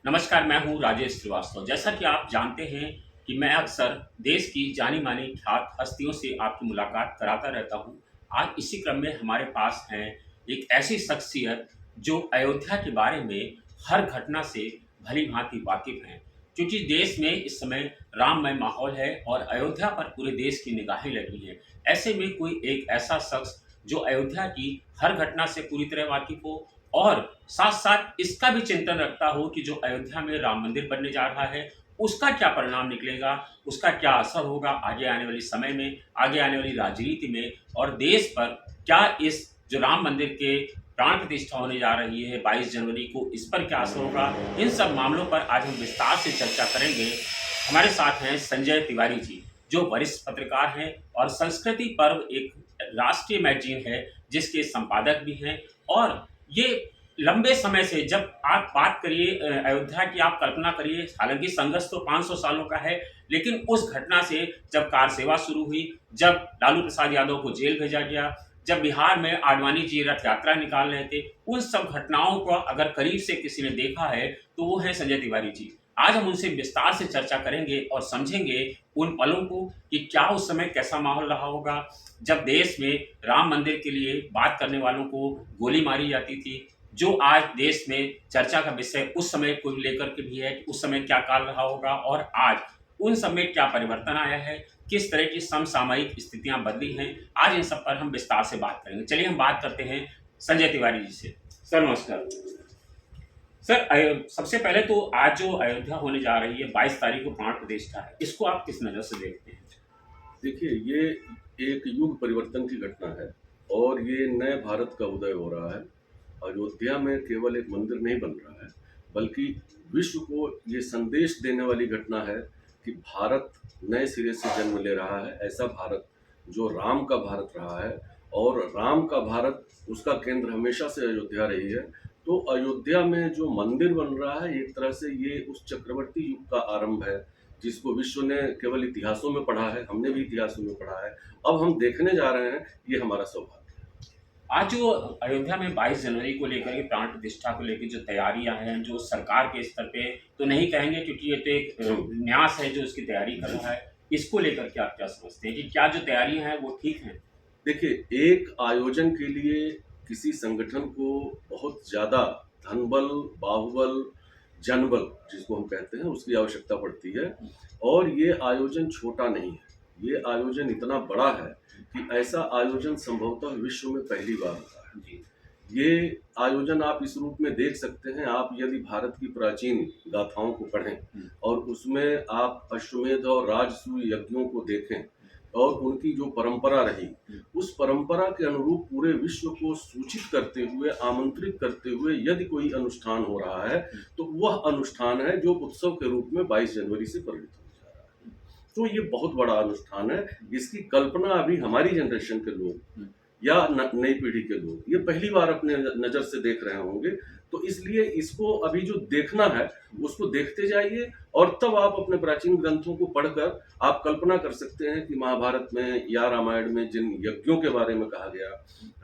नमस्कार, मैं हूँ राजेश श्रीवास्तव। जैसा कि आप जानते हैं कि मैं अक्सर देश की जानी-मानी ख्यात हस्तियों से आपकी मुलाकात कराता रहता हूँ। आज इसी क्रम में हमारे पास हैं एक ऐसी शख्सियत जो अयोध्या के बारे में हर घटना से भली-भाँति वाकिफ़ हैं। क्योंकि देश में इस समय राममय माहौल है और अयोध्या पर पूरे देश की निगाहें लगी हैं। ऐसे में कोई एक ऐसा शख्स जो अयोध्या की हर घटना से पूरी तरह वाकिफ़ हो और साथ-साथ इसका भी चिंतन रखता हो कि जो अयोध्या में राम मंदिर बनने जा रहा है, उसका क्या परिणाम निकलेगा, उसका क्या असर होगा आगे आने वाले समय में, आगे आने वाली राजनीति में और देश पर क्या इस जो राम मंदिर के प्राण प्रतिष्ठा होने जा रही है 22 जनवरी को, इस पर क्या असर होगा? इन सब मामलों पर आज हम विस्तार से चर्चा करेंगे। हमारे साथ हैं संजय तिवारी जी, जो वरिष्ठ पत्रकार हैं और संस्कृति पर्व एक राष्ट्रीय मैगज़ीन है, जिसके संपादक भी हैं और ये लंबे समय से जब आप बात करिए अयोध्या की आप कल्पना करिए, हालाँकि संघर्ष तो 500 सालों का है, लेकिन उस घटना से जब कार सेवा शुरू हुई, जब लालू प्रसाद यादव को जेल भेजा गया, जब बिहार में आडवाणी जी रथ यात्रा निकाल रहे थे, उन सब घटनाओं को अगर करीब से किसी ने देखा है, तो वो हैं संजय तिवारी जी। आज हम उनसे विस्तार से चर्चा करेंगे और समझेंगे उन पलों को कि क्या उस समय कैसा माहौल रहा होगा, जब देश में राम मंदिर के लिए बात करने वालों को गोली मारी जाती थी, जो आज देश में चर्चा का विषय उस समय को लेकर के भी है कि उस समय क्या काल रहा होगा और आज उन सब में क्या परिवर्तन आया है, किस तरह की समसामयिक स्थितियाँ बदली हैं, आज इन सब पर हम विस्तार से बात करेंगे। चलिए हम बात करते हैं संजय तिवारी जी से। सर नमस्कार। सर सबसे पहले तो आज जो अयोध्या होने जा रही है 22 तारीख को प्राण प्रतिष्ठा है, इसको आप किस नज़र से देखते हैं? देखिए, ये एक युग परिवर्तन की घटना है और ये नए भारत का उदय हो रहा है। अयोध्या में केवल एक मंदिर नहीं बन रहा है, बल्कि विश्व को ये संदेश देने वाली घटना है कि भारत नए सिरे से जन्म ले रहा है। ऐसा भारत जो राम का भारत रहा है और राम का भारत, उसका केंद्र हमेशा से अयोध्या रही है। तो अयोध्या में जो मंदिर बन रहा है, एक तरह से ये उस चक्रवर्ती युग का आरंभ है, जिसको विश्व ने केवल इतिहासों में पढ़ा है, हमने भी इतिहासों में पढ़ा है। अब हम देखने जा रहे हैं, ये हमारा सौभाग्य आज जो अयोध्या में 22 जनवरी को लेकर के प्राण प्रतिष्ठा को लेकर जो तैयारियां हैं, जो सरकार के स्तर पे तो नहीं कहेंगे क्योंकि ये तो एक है। न्यास है जो इसकी तैयारी कर रहा है। इसको लेकर के आप क्या समझते हैं कि क्या जो तैयारियां हैं वो ठीक हैं? देखिए, एक आयोजन के लिए किसी संगठन को बहुत ज़्यादा धनबल, बाहुबल, जनबल जिसको हम कहते हैं, उसकी आवश्यकता पड़ती है और ये आयोजन छोटा नहीं है। ये आयोजन इतना बड़ा है कि ऐसा आयोजन संभवतः विश्व में पहली बार होता है। जी। ये आयोजन आप इस रूप में देख सकते हैं, आप यदि भारत की प्राचीन गाथाओं को पढ़ें और उसमें आप अश्वमेध और राजसूय यज्ञों को देखें और उनकी जो परंपरा रही, उस परंपरा के अनुरूप पूरे विश्व को सूचित करते हुए, आमंत्रित करते हुए यदि कोई अनुष्ठान हो रहा है, तो वह अनुष्ठान है जो उत्सव के रूप में 22 जनवरी से परिणित हो जा रहा है। तो ये बहुत बड़ा अनुष्ठान है, इसकी कल्पना अभी हमारी जनरेशन के लोग या नई पीढ़ी के लोग ये पहली बार अपने नज़र से देख रहे होंगे। तो इसलिए इसको अभी जो देखना है, उसको देखते जाइए और तब आप अपने प्राचीन ग्रंथों को पढ़कर आप कल्पना कर सकते हैं कि महाभारत में या रामायण में जिन यज्ञों के बारे में कहा गया,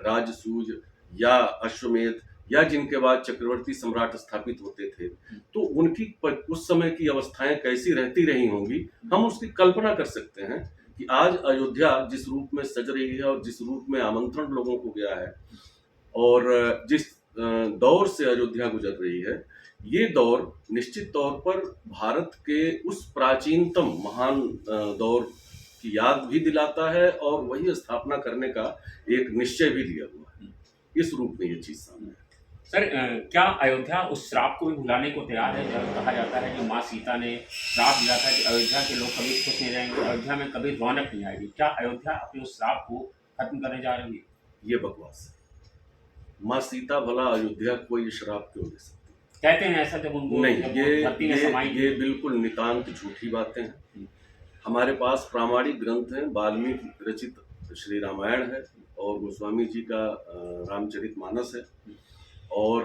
राजसूय या अश्वमेध या जिनके बाद चक्रवर्ती सम्राट स्थापित होते थे, तो उनकी उस समय की अवस्थाएं कैसी रहती रही होंगी, हम उसकी कल्पना कर सकते हैं कि आज अयोध्या जिस रूप में सज रही है और जिस रूप में आमंत्रण लोगों को गया है और जिस दौर से अयोध्या गुजर रही है, ये दौर निश्चित तौर पर भारत के उस प्राचीनतम महान दौर की याद भी दिलाता है और वही स्थापना करने का एक निश्चय भी लिया हुआ है। इस रूप में ये चीज सामने है। सर क्या अयोध्या उस श्राप को भी भुलाने को तैयार है? जब कहा जाता है कि माँ सीता ने श्राप दिया था कि अयोध्या के लोग कभी खुश नहीं रहेंगे, अयोध्या में कभी रौनक नहीं आएगी। क्या अयोध्या अपने उस श्राप को खत्म करने जा रही है? ये बकवास है। माँ सीता भला अयोध्या को ये श्राप क्यों दे सकती कहते हैं ऐसा जब है? उनको नहीं, जब वो ये धरती में ये समाई ये थी। बिल्कुल नितांत झूठी बातें हैं। हमारे पास प्रामाणिक ग्रंथ हैं, वाल्मीकि रचित श्री रामायण है और गोस्वामी जी का रामचरितमानस है और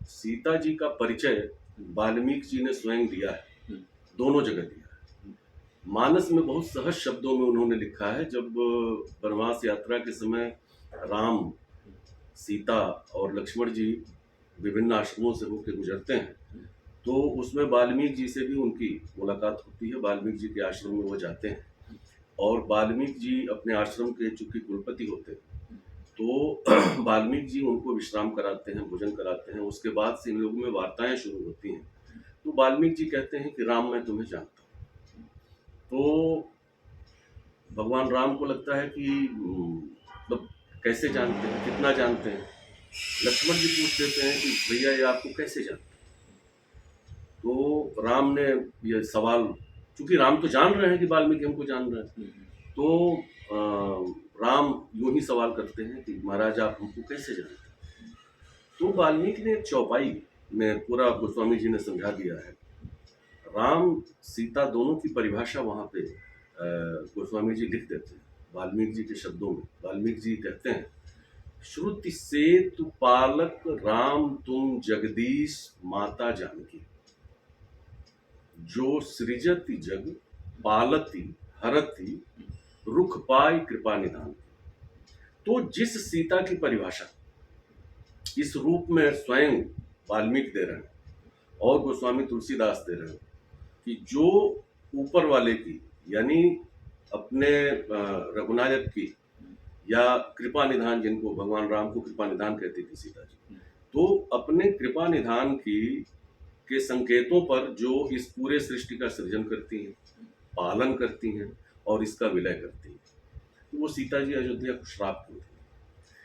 सीता जी का परिचय वाल्मीकि जी ने स्वयं दिया है, दोनों जगह दिया है। मानस में बहुत सहज शब्दों में उन्होंने लिखा है, जब वनवास यात्रा के समय राम, सीता और लक्ष्मण जी विभिन्न आश्रमों से होकर गुजरते हैं, तो उसमें वाल्मीकि जी से भी उनकी मुलाकात होती है। वाल्मीकि जी के आश्रम में वो जाते हैं और वाल्मीकि जी अपने आश्रम के चूँकि कुलपति होते हैं, तो वाल्मीकि जी उनको विश्राम कराते हैं, भोजन कराते हैं। उसके बाद से इन लोगों में वार्ताएँ शुरू होती हैं। तो वाल्मीकि जी कहते हैं कि राम, मैं तुम्हें जानता हूँ। तो भगवान राम को लगता है कि मतलब कैसे जानते हैं, कितना जानते हैं? लक्ष्मण जी पूछ देते हैं कि भैया ये आपको कैसे जानते हैं? तो राम ने ये सवाल, चूँकि राम तो जान रहे हैं कि वाल्मीकि हमको जान रहे हैं, तो राम यूँ ही सवाल करते हैं कि महाराज आप हमको कैसे जानते हैं? तो वाल्मीकि ने एक चौपाई में पूरा गोस्वामी जी ने समझा दिया है। राम, सीता दोनों की परिभाषा वहाँ पे गोस्वामी जी लिख देते हैं वाल्मीकि जी के शब्दों में। वाल्मीकि जी कहते हैं, श्रुति सेतु पालक राम तुम जगदीश माता जानकी, जो सृजति जग पालती हरति रुख पाई कृपा निधान। तो जिस सीता की परिभाषा इस रूप में स्वयं वाल्मीकि दे रहे हैं और गोस्वामी तुलसीदास दे रहे हैं कि जो ऊपर वाले की, यानी अपने रघुनायक की, या कृपा निधान, जिनको भगवान राम को कृपा निधान कहती थी सीता जी, तो अपने कृपा निधान की के संकेतों पर जो इस पूरे सृष्टि का सृजन करती हैं, पालन करती हैं और इसका विलय करती हैं। तो वो सीता जी अयोध्या को श्राप क्यों थी?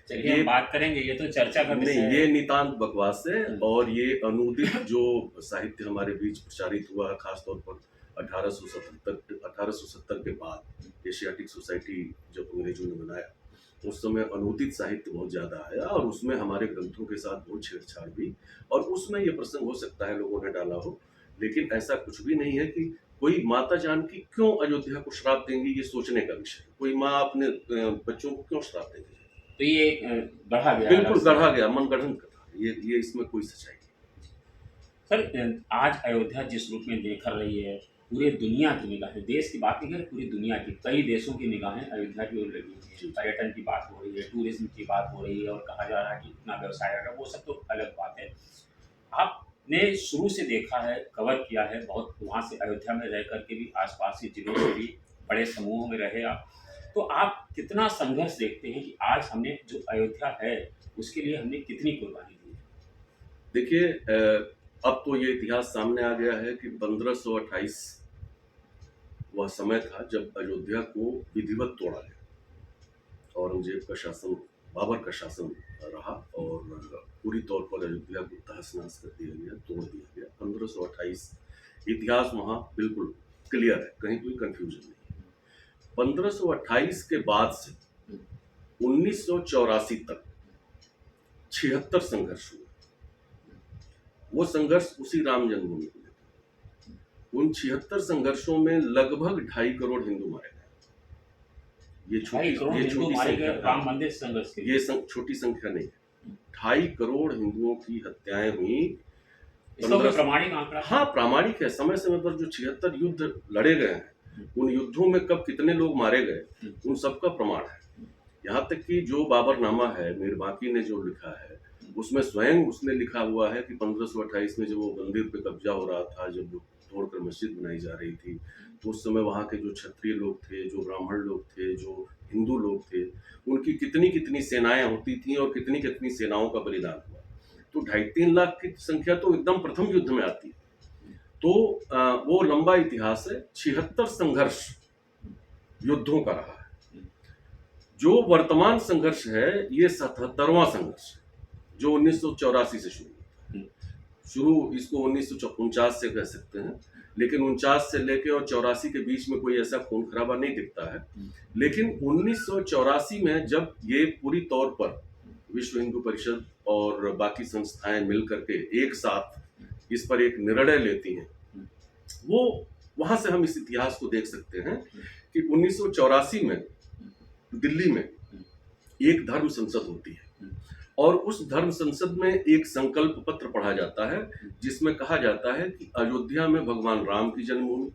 चलिए हम बात करेंगे, ये तो चर्चा का विषय नहीं, है। ये नितांत बकवास है। और ये अनूदित जो साहित्य हमारे बीच प्रचारित हुआ है, खासतौर पर 1870 के बाद एशियाटिक सोसाइटी जब अंग्रेजों ने बनाया, उस समय अनूदित साहित्य बहुत ज़्यादा आया और उसमें हमारे ग्रंथों के साथ बहुत छेड़छाड़ भी, और उसमें ये प्रसंग हो सकता है लोगों ने डाला हो, लेकिन ऐसा कुछ भी नहीं है कि कोई माता जानकी क्यों अयोध्या को श्राप देंगी, ये सोचने का विषय है। कोई माँ अपने बच्चों को क्यों श्राप देगी? तो ये गढ़ा गया, बिल्कुल गढ़ा गया, मनगढ़ंत कथा। ये इसमें कोई सच्चाई नहीं। सर, आज अयोध्या जिस रूप में निखर रही है, पूरे दुनिया की निगाहें, देश की बात नहीं करें, पूरी दुनिया की, कई देशों की निगाहें अयोध्या की ओर लगी हुई है। पर्यटन की बात हो रही है, टूरिज्म की बात हो रही है, और कहा जा रहा है कि इतना व्यवसाय आ रहा है, वो सब तो अलग बात है। आपने शुरू से देखा है, कवर किया है बहुत, वहाँ से अयोध्या में रह करके भी, आसपास के जिलों से भी बड़े समूहों में रहे आप, तो आप कितना संघर्ष देखते हैं कि आज हमने जो अयोध्या है उसके लिए हमने कितनी कुर्बानी दी है? देखिए, अब तो ये इतिहास सामने आ गया है कि 1528 वह समय था जब अयोध्या को विधिवत तोड़ा गया। औरंगजेब का शासन, बाबर का शासन रहा और पूरी तौर पर अयोध्या को तहस-नहस कर दिया गया, तोड़ दिया गया। 1528 इतिहास वहाँ बिल्कुल क्लियर है, कहीं कोई कंफ्यूजन नहीं। 1528 के बाद से 1984 तक 76 संघर्ष हुए। वो संघर्ष उसी राम जन्मभूमि को लेकर। उन 76 संघर्षों में लगभग 2.5 करोड़ हिंदू मारे गए। ये छोटी संख्या, राम मंदिर संघर्ष के लिए। ये छोटी संख्या नहीं है। 2.5 करोड़ हिंदुओं की हत्याएं हुई। इसका कोई प्रामाणिक आंकड़ा? हाँ, प्रामाणिक है। समय समय पर जो 76 युद्ध लड़े गए हैं, उन युद्धों में कब कितने लोग मारे गए, उन सबका प्रमाण है। यहाँ तक कि जो बाबरनामा है, मीर बाकी ने जो लिखा है, उसमें स्वयं उसने लिखा हुआ है कि 1528 में जब वो मंदिर पे कब्जा हो रहा था, जब तोड़कर मस्जिद बनाई जा रही थी, तो उस समय वहाँ के जो क्षत्रिय लोग थे, जो ब्राह्मण लोग थे, जो हिंदू लोग थे, उनकी कितनी कितनी सेनाएं होती थी और कितनी कितनी सेनाओं का बलिदान हुआ। तो 2.5-3 लाख की संख्या तो एकदम प्रथम युद्ध में आती है। तो वो लंबा इतिहास है। 76 संघर्ष युद्धों का रहा है। जो वर्तमान संघर्ष है, ये 77वां संघर्ष है, जो 1984 से शुरू होता है। शुरू इसको 1949 से कह सकते हैं, लेकिन 49 से लेके और 84 के बीच में कोई ऐसा खून खराबा नहीं दिखता है। लेकिन 1984 में जब ये पूरी तौर पर विश्व हिंदू परिषद और बाकी संस्थाएं मिल करके एक साथ इस पर एक निर्णय लेती हैं, वो वहां से हम इस इतिहास को देख सकते हैं कि 1984 में दिल्ली में एक धर्म संसद होती है और उस धर्म संसद में एक संकल्प पत्र पढ़ा जाता है, जिसमें कहा जाता है कि अयोध्या में भगवान राम की जन्मभूमि,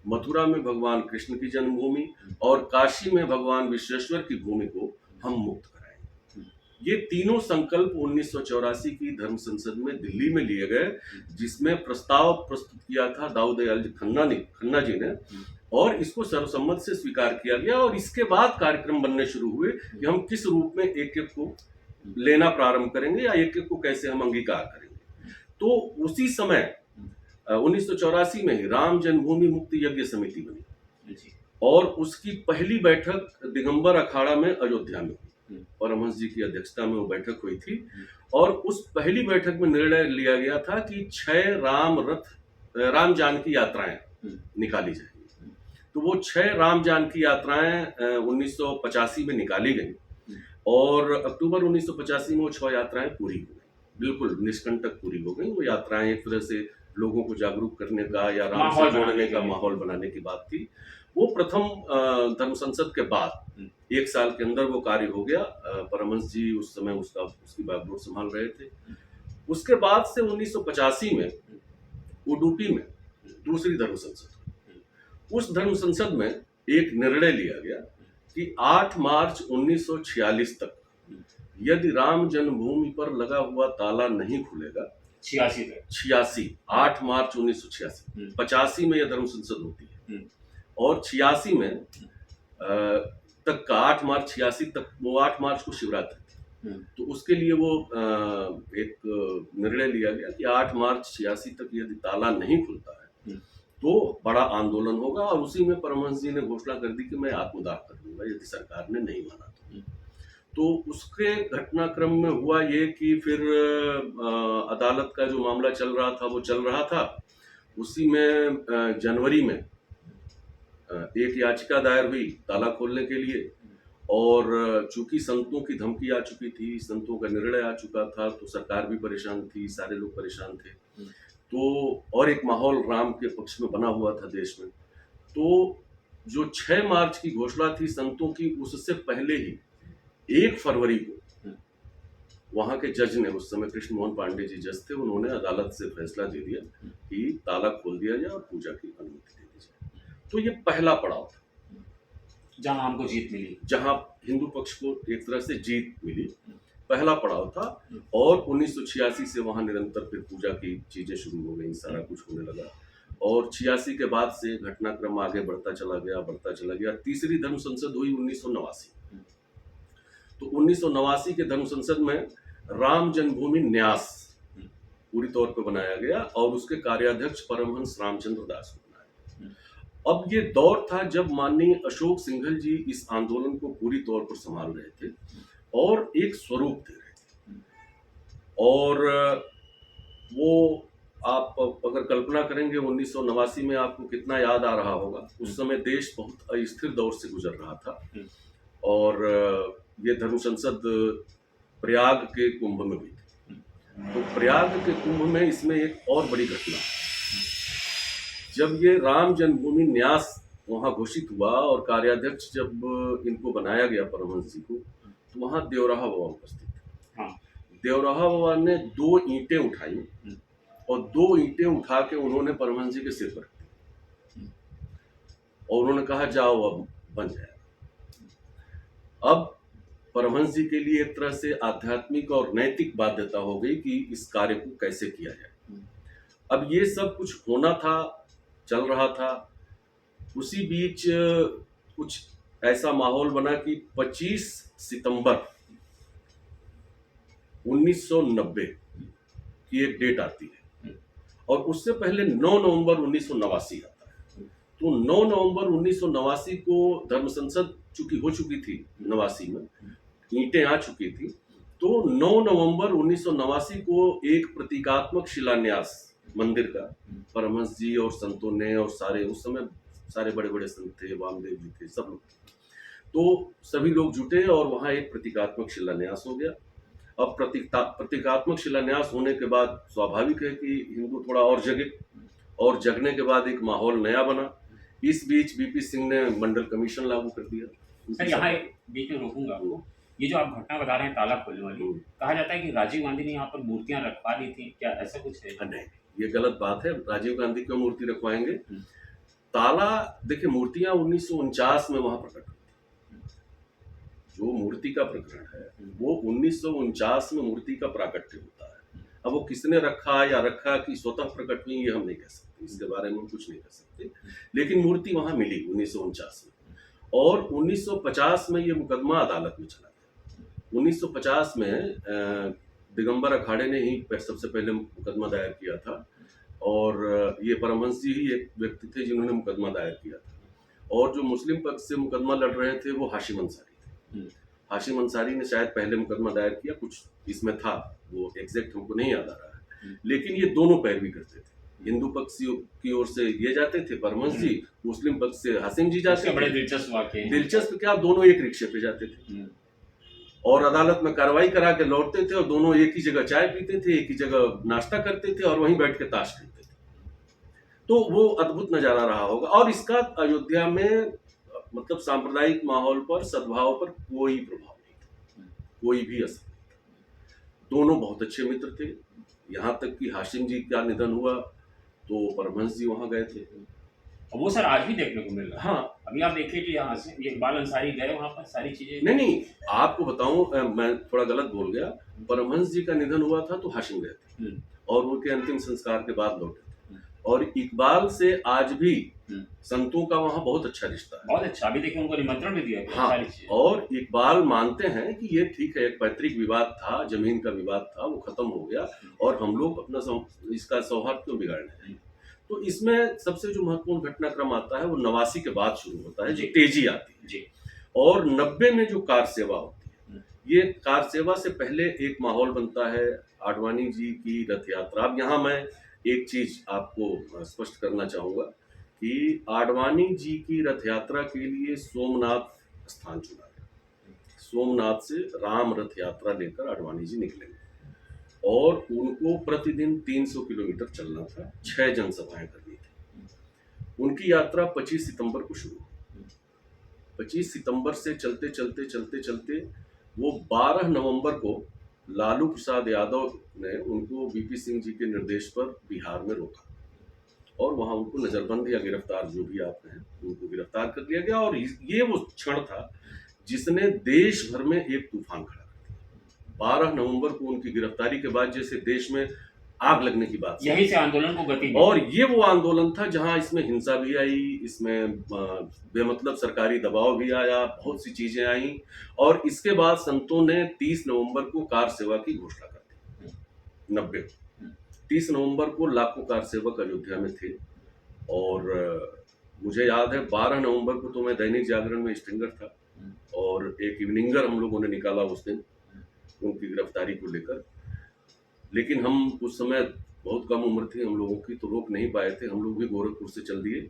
मथुरा में भगवान कृष्ण की जन्मभूमि और काशी में भगवान विश्वेश्वर की भूमि को हम मुक्त कराएंगे। ये तीनों संकल्प 1984 की धर्म संसद में दिल्ली में लिए गए, जिसमें प्रस्ताव प्रस्तुत किया था दाऊद दयाल खन्ना जी ने, और इसको सर्वसम्मत से स्वीकार किया गया। और इसके बाद कार्यक्रम बनने शुरू हुए कि हम किस रूप में एक एक को लेना प्रारंभ करेंगे या एक एक को कैसे हम अंगीकार करेंगे। तो उसी समय 1984 में ही राम जन्मभूमि मुक्ति यज्ञ समिति बनी और उसकी पहली बैठक दिगंबर अखाड़ा में अयोध्या में हुई। परमहंस जी की अध्यक्षता में वो बैठक हुई थी और उस पहली बैठक में निर्णय लिया गया था कि 6 राम जानकी यात्राएं निकाली जाएंगी। तो वो 6 राम जानकी यात्राएं 1985 में निकाली गई और अक्टूबर 1985 में वो 6 यात्राएं पूरी हो गई, बिल्कुल निष्कंटक पूरी हो गई। वो यात्राएं एक तरह से लोगों को जागरूक करने का या राम से जोड़ने का माहौल बनाने की बात थी। वो प्रथम धर्म संसद के बाद 1 साल के अंदर वो कार्य हो गया। परमहंस जी उस समय उसकी बागडोर संभाल रहे थे। उसके बाद से 1985 में उडुपी में दूसरी धर्म संसद, उस धर्म संसद में एक निर्णय लिया गया कि 8 मार्च 1946 तक यदि राम जन्मभूमि पर लगा हुआ ताला नहीं खुलेगा, 86 8 मार्च 1986, 85 में यह धर्म संसद होती है और 86 में तक का 8 मार्च 86 तक, वो 8 मार्च को शिवरात्रि, तो उसके लिए वो एक निर्णय लिया गया कि 8 मार्च 86 तक यदि ताला नहीं खुलता है तो बड़ा आंदोलन होगा। और उसी में परमहंस जी ने घोषणा कर दी कि मैं आत्मदाह कर दूंगा यदि सरकार ने नहीं माना तो। उसके घटनाक्रम में हुआ ये कि फिर अदालत का जो मामला चल रहा था वो चल रहा था। उसी में जनवरी में एक याचिका दायर हुई ताला खोलने के लिए और चूंकि संतों की धमकी आ चुकी थी, संतों का निर्णय आ चुका था, तो सरकार भी परेशान थी, सारे लोग परेशान थे। तो और एक माहौल राम के पक्ष में बना हुआ था देश में। तो जो 6 मार्च की घोषणा थी संतों की, उससे पहले ही 1 फरवरी को वहां के जज ने, उस समय कृष्ण मोहन पांडे जी जज थे, उन्होंने अदालत से फैसला दे दिया कि ताला खोल दिया जाए और पूजा की अनुमति दे दी जाए। तो ये पहला पड़ाव था जहां हमको जीत मिली, जहां हिंदू पक्ष को एक तरह से जीत मिली, पहला पड़ाव था। और 1986 से वहां निरंतर फिर पूजा की चीजें शुरू हो गई, सारा कुछ होने लगा। और 86 के बाद से घटनाक्रम आगे बढ़ता चला गया। तीसरी धर्म संसद हुई 1989। तो 1989 के धर्म संसद में राम जन्मभूमि न्यास पूरी तौर पर बनाया गया और उसके कार्याध्यक्ष परमहंस रामचंद्र दास को बनाया। अब ये दौर था जब माननीय अशोक सिंघल जी इस आंदोलन को पूरी तौर पर संभाल रहे थे और एक स्वरूप दे रहे थे। और वो आप अगर कल्पना करेंगे 1989 में आपको कितना याद आ रहा होगा। उस समय देश बहुत अस्थिर दौर से गुजर रहा था और ये धर्म संसद प्रयाग के कुंभ में हुई थी। तो प्रयाग के कुंभ में इसमें एक और बड़ी घटना, जब ये राम जन्मभूमि न्यास वहां घोषित हुआ और कार्याध्यक्ष जब इनको बनाया गया परमहंस जी को, तो वहां देवराहा बाबा उपस्थित थे। देवराहा बाबा ने 2 ईंटें उठाई और 2 ईंटें उठा के उन्होंने परमहंस जी के सिर पर रखी और उन्होंने कहा जाओ अब बन जाए। अब परमहंस जी के लिए एक तरह से आध्यात्मिक और नैतिक बाध्यता हो गई कि इस कार्य को कैसे किया जाए। अब ये सब कुछ होना था, चल रहा था। उसी बीच कुछ ऐसा माहौल बना कि 25 सितंबर 1990 की एक डेट आती है और उससे पहले 9 नवंबर 1989 आता है। तो 9 नवंबर 1989 को धर्म संसद चूंकि हो चुकी थी, 89 में ईंटें आ चुकी थी, तो 9 नवंबर 1989 को एक प्रतीकात्मक शिलान्यास मंदिर का परमहंस जी और संतों ने, और सारे उस समय सारे बड़े बड़े संत थे, वामदेव जी थे, सब लोग, तो सभी लोग जुटे और वहां एक प्रतीकात्मक शिलान्यास हो गया। अब प्रतीकात्मक शिलान्यास होने के बाद स्वाभाविक है कि हिंदू थोड़ा और जगे, और जगने के बाद एक माहौल नया बना। इस बीच बीपी सिंह ने मंडल कमीशन लागू कर दिया। सर यहाँ एक बीच में रोकूंगा आपको, ये जो आप घटना बता रहे हैं ताला खोलने वाली, कहा जाता है कि राजीव गांधी ने यहाँ पर मूर्तियां रखवा ली थी, क्या ऐसा कुछ है? नहीं, ये गलत बात है। राजीव गांधी क्यों मूर्ति रखवाएंगे? ताला देखिए, मूर्तियां 1949 में वहां प्रकट हुई थी। जो मूर्ति का प्रकरण है वो 1949 में मूर्ति का प्राकट्य होता है। अब वो किसने रखा या रखा कि स्वतः प्रकट हुई, ये हम नहीं कह सकते, इसके बारे में हम कुछ नहीं कह सकते, लेकिन मूर्ति वहां मिली 1949 में। और 1950 में ये मुकदमा अदालत में चला गया। 1950 में दिगंबर अखाड़े ने ही सबसे पहले मुकदमा दायर किया था, और ये परमहंस जी ही एक व्यक्ति थे जिन्होंने मुकदमा दायर किया था। और जो मुस्लिम पक्ष से मुकदमा लड़ रहे थे वो हाशिम अंसारी थे। हाशिम अंसारी ने शायद पहले मुकदमा दायर किया, कुछ इसमें था, वो एग्जैक्ट हमको नहीं याद आ रहा है, लेकिन ये दोनों पैरवी करते थे। हिंदू पक्ष की ओर से ये जाते थे परमहंस जी, मुस्लिम पक्ष से हाशिम जी जाते थे। बड़े दिलचस्प वाक्य हैं। दिलचस्प क्या, दोनों एक रिक्शे पे जाते थे और अदालत में कार्रवाई करा के लौटते थे, और दोनों एक ही जगह चाय पीते थे, एक ही जगह नाश्ता करते थे और वहीं बैठ के ताश खेलते थे। तो वो अद्भुत नजारा रहा होगा। और इसका अयोध्या में मतलब सांप्रदायिक माहौल पर, सद्भाव पर कोई प्रभाव नहीं था, कोई भी असर नहीं था। दोनों बहुत अच्छे मित्र थे, यहाँ तक कि हाशिम जी का निधन हुआ तो परमहंस जी वहां गए थे। और वो सर आज भी देखने को मिल रहा है। हाँ, अभी आप देखिए कि यहाँ से ये इकबाल अंसारी गए वहां पर, सारी चीजें नहीं, आपको बताऊं, मैं थोड़ा गलत बोल गया। परमहंस जी का निधन हुआ था तो हाशिम गए थे और उनके अंतिम संस्कार के बाद लौटे थे। और इकबाल से आज भी संतों का वहां बहुत अच्छा रिश्ता है, बहुत अच्छा। अभी देखिए उनको निमंत्रण भी दिया गया। हाँ, सारी चीजें। और इकबाल मानते हैं कि ये ठीक है, एक पैतृक विवाद था, जमीन का विवाद था, वो खत्म हो गया और हम लोग अपना इसका सौहार्द क्यों बिगाड़ने हैं। तो इसमें सबसे जो महत्वपूर्ण घटनाक्रम आता है वो 89 के बाद शुरू होता है, जो तेजी आती है जी। और 90 में जो कार सेवा होती है, ये कार सेवा से पहले एक माहौल बनता है आडवाणी जी की रथ यात्रा। अब यहाँ मैं एक चीज आपको स्पष्ट करना चाहूंगा कि आडवाणी जी की रथ यात्रा के लिए सोमनाथ स्थान चुना गया। सोमनाथ से राम रथ यात्रा लेकर आडवाणी जी निकलेंगे और उनको प्रतिदिन 300 किलोमीटर चलना था, 6 जनसभाएं करनी थी। उनकी यात्रा 25 सितंबर को शुरू हुई। 25 सितंबर से चलते चलते चलते चलते वो 12 नवंबर को लालू प्रसाद यादव ने उनको वीपी सिंह जी के निर्देश पर बिहार में रोका और वहां उनको नजरबंद या गिरफ्तार, जो भी आप कहें, उनको गिरफ्तार कर लिया गया। और ये वो क्षण था जिसने देश भर में एक तूफान खड़ा कर दिया। 12 नवंबर को उनकी गिरफ्तारी के बाद जैसे देश में आग लगने की बात, यहीं से आंदोलन को गति मिली। और ये वो आंदोलन था जहां इसमें हिंसा भी आई, इसमें बेमतलब सरकारी दबाव भी आया, बहुत सी चीजें आई। और इसके बाद संतों ने 30 नवंबर को कार सेवा की घोषणा कर दी। 90 30 नवंबर को लाखों कार सेवक अयोध्या में थे। और मुझे याद है 12 नवंबर को तो मैं दैनिक जागरण में स्टिंगर था और एक इवनिंगर हम लोगों ने निकाला उस दिन उनकी गिरफ्तारी को लेकर। लेकिन हम उस समय बहुत कम उम्र थी हम लोगों की, तो रोक नहीं पाए थे। हम लोग भी गोरखपुर से चल दिए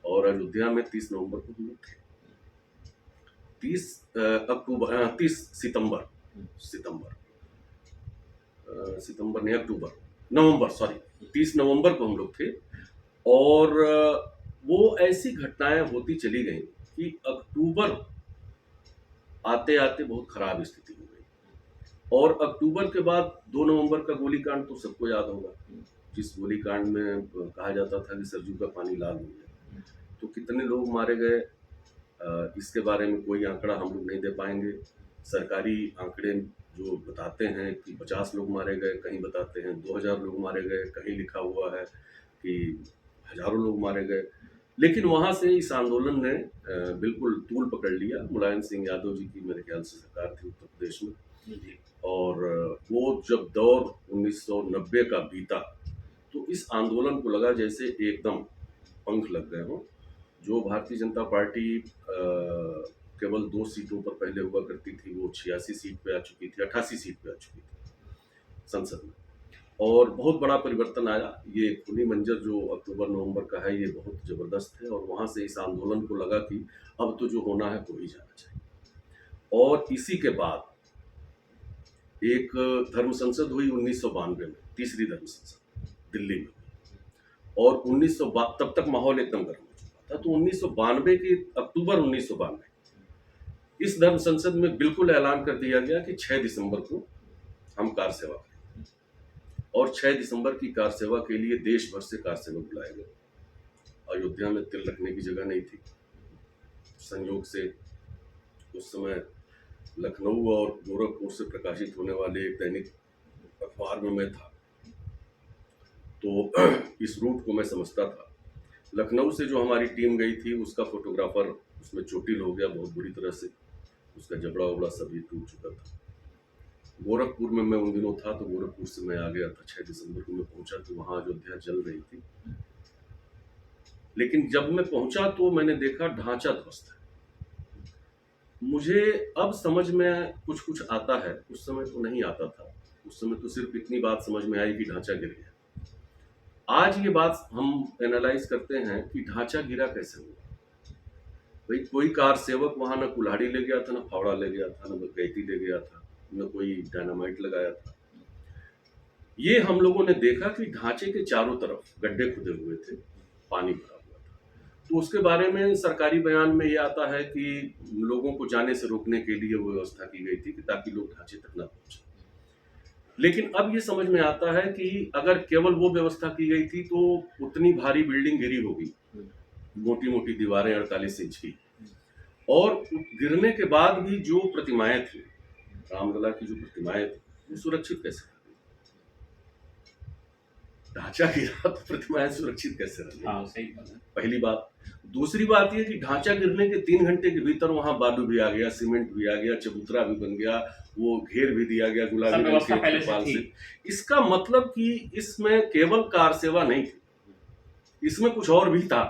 और अयोध्या में 30 नवंबर को हम लोग थे। 30 सितंबर 30 नवंबर को हम लोग थे। और वो ऐसी घटनाएं होती चली गई कि अक्टूबर आते आते बहुत खराब स्थिति हो गई। और अक्टूबर के बाद 2 नवंबर का गोलीकांड तो सबको याद होगा, जिस गोलीकांड में कहा जाता था कि सरजू का पानी लाल हो गया। तो कितने लोग मारे गए इसके बारे में कोई आंकड़ा हम लोग नहीं दे पाएंगे। सरकारी आंकड़े जो बताते हैं कि 50 लोग मारे गए, कहीं बताते हैं 2000 लोग मारे गए, कहीं लिखा हुआ है कि हजारों लोग मारे गए। लेकिन वहां से इस आंदोलन ने बिल्कुल तूल पकड़ लिया। मुलायम सिंह यादव जी की मेरे ख्याल से सरकार थी उत्तर प्रदेश में, और वो जब दौर 1990 का बीता तो इस आंदोलन को लगा जैसे एकदम पंख लग गए हों। जो भारतीय जनता पार्टी केवल 2 सीटों पर पहले हुआ करती थी, वो 86 सीट पे आ चुकी थी, 88 सीट पे आ चुकी थी संसद में, और बहुत बड़ा परिवर्तन आया। ये खुली मंजर जो अक्टूबर नवंबर का है ये बहुत जबरदस्त है। और वहां से इस आंदोलन को लगा कि अब तो जो होना है हो ही जाना चाहिए। और इसी के बाद एक धर्म संसद हुई 1992 में, तीसरी धर्म संसद दिल्ली में। और 1992 तब तक माहौल एकदम गर्म हो चुका था। तो 1992 की अक्टूबर 1992 इस धर्म संसद में बिल्कुल ऐलान कर दिया गया कि 6 दिसंबर को हम कार सेवा करेंगे। और 6 दिसंबर की कार सेवा के लिए देश भर से कार सेवक बुलाए गए। अयोध्या में तिल रखने की जगह नहीं थी। संयोग से उस समय लखनऊ और गोरखपुर से प्रकाशित होने वाले एक दैनिक अखबार में मैं था, तो इस रूट को मैं समझता था। लखनऊ से जो हमारी टीम गई थी उसका फोटोग्राफर उसमें चोटिल हो गया बहुत बुरी तरह से, उसका जबड़ा वबड़ा सभी टूट चुका था। गोरखपुर में मैं उन दिनों था, तो गोरखपुर से मैं आ गया था। 6 दिसंबर को मैं पहुंचा तो वहां अयोध्या जल रही थी, लेकिन जब मैं पहुंचा तो मैंने देखा ढांचा ध्वस्त है। मुझे अब समझ में कुछ कुछ आता है, उस समय तो नहीं आता था। उस समय तो सिर्फ इतनी बात समझ में आई कि ढांचा गिर गया। आज ये बात हम एनालाइज करते हैं कि ढांचा गिरा कैसे हुआ। भाई कोई कार सेवक वहां न कुल्हाड़ी ले गया था, न फावड़ा ले गया था, न बकैती ले गया था, न कोई डायनामाइट लगाया था। ये हम लोगों ने देखा कि ढांचे के चारों तरफ गड्ढे खुदे हुए थे, पानी भरा हुआ था। तो उसके बारे में सरकारी बयान में ये आता है कि लोगों को जाने से रोकने के लिए वो व्यवस्था की गई थी कि ताकि लोग ढांचे तक ना पहुंचे। लेकिन अब ये समझ में आता है कि अगर केवल वो व्यवस्था की गई थी तो उतनी भारी बिल्डिंग गिरी होगी, मोटी मोटी दीवारें 48 इंच की, और गिरने के बाद भी जो प्रतिमाएं थी, रामलला की जो प्रतिमाएं थी, वो सुरक्षित कैसे रह गई? ढांचा गिरा तो प्रतिमाएं सुरक्षित कैसे रह गई? हाँ, सही बात है। पहली बात। दूसरी बात ये कि ढांचा गिरने के 3 घंटे के भीतर वहां बालू भी आ गया, सीमेंट भी आ गया, चबूतरा भी बन गया, वो घेर भी दिया गया सब गुलाबी रंग व्यवस्था के पहले से तिरपाल थी। से। इसका मतलब कि इसमें केवल कार सेवा नहीं थी, इसमें कुछ और भी था।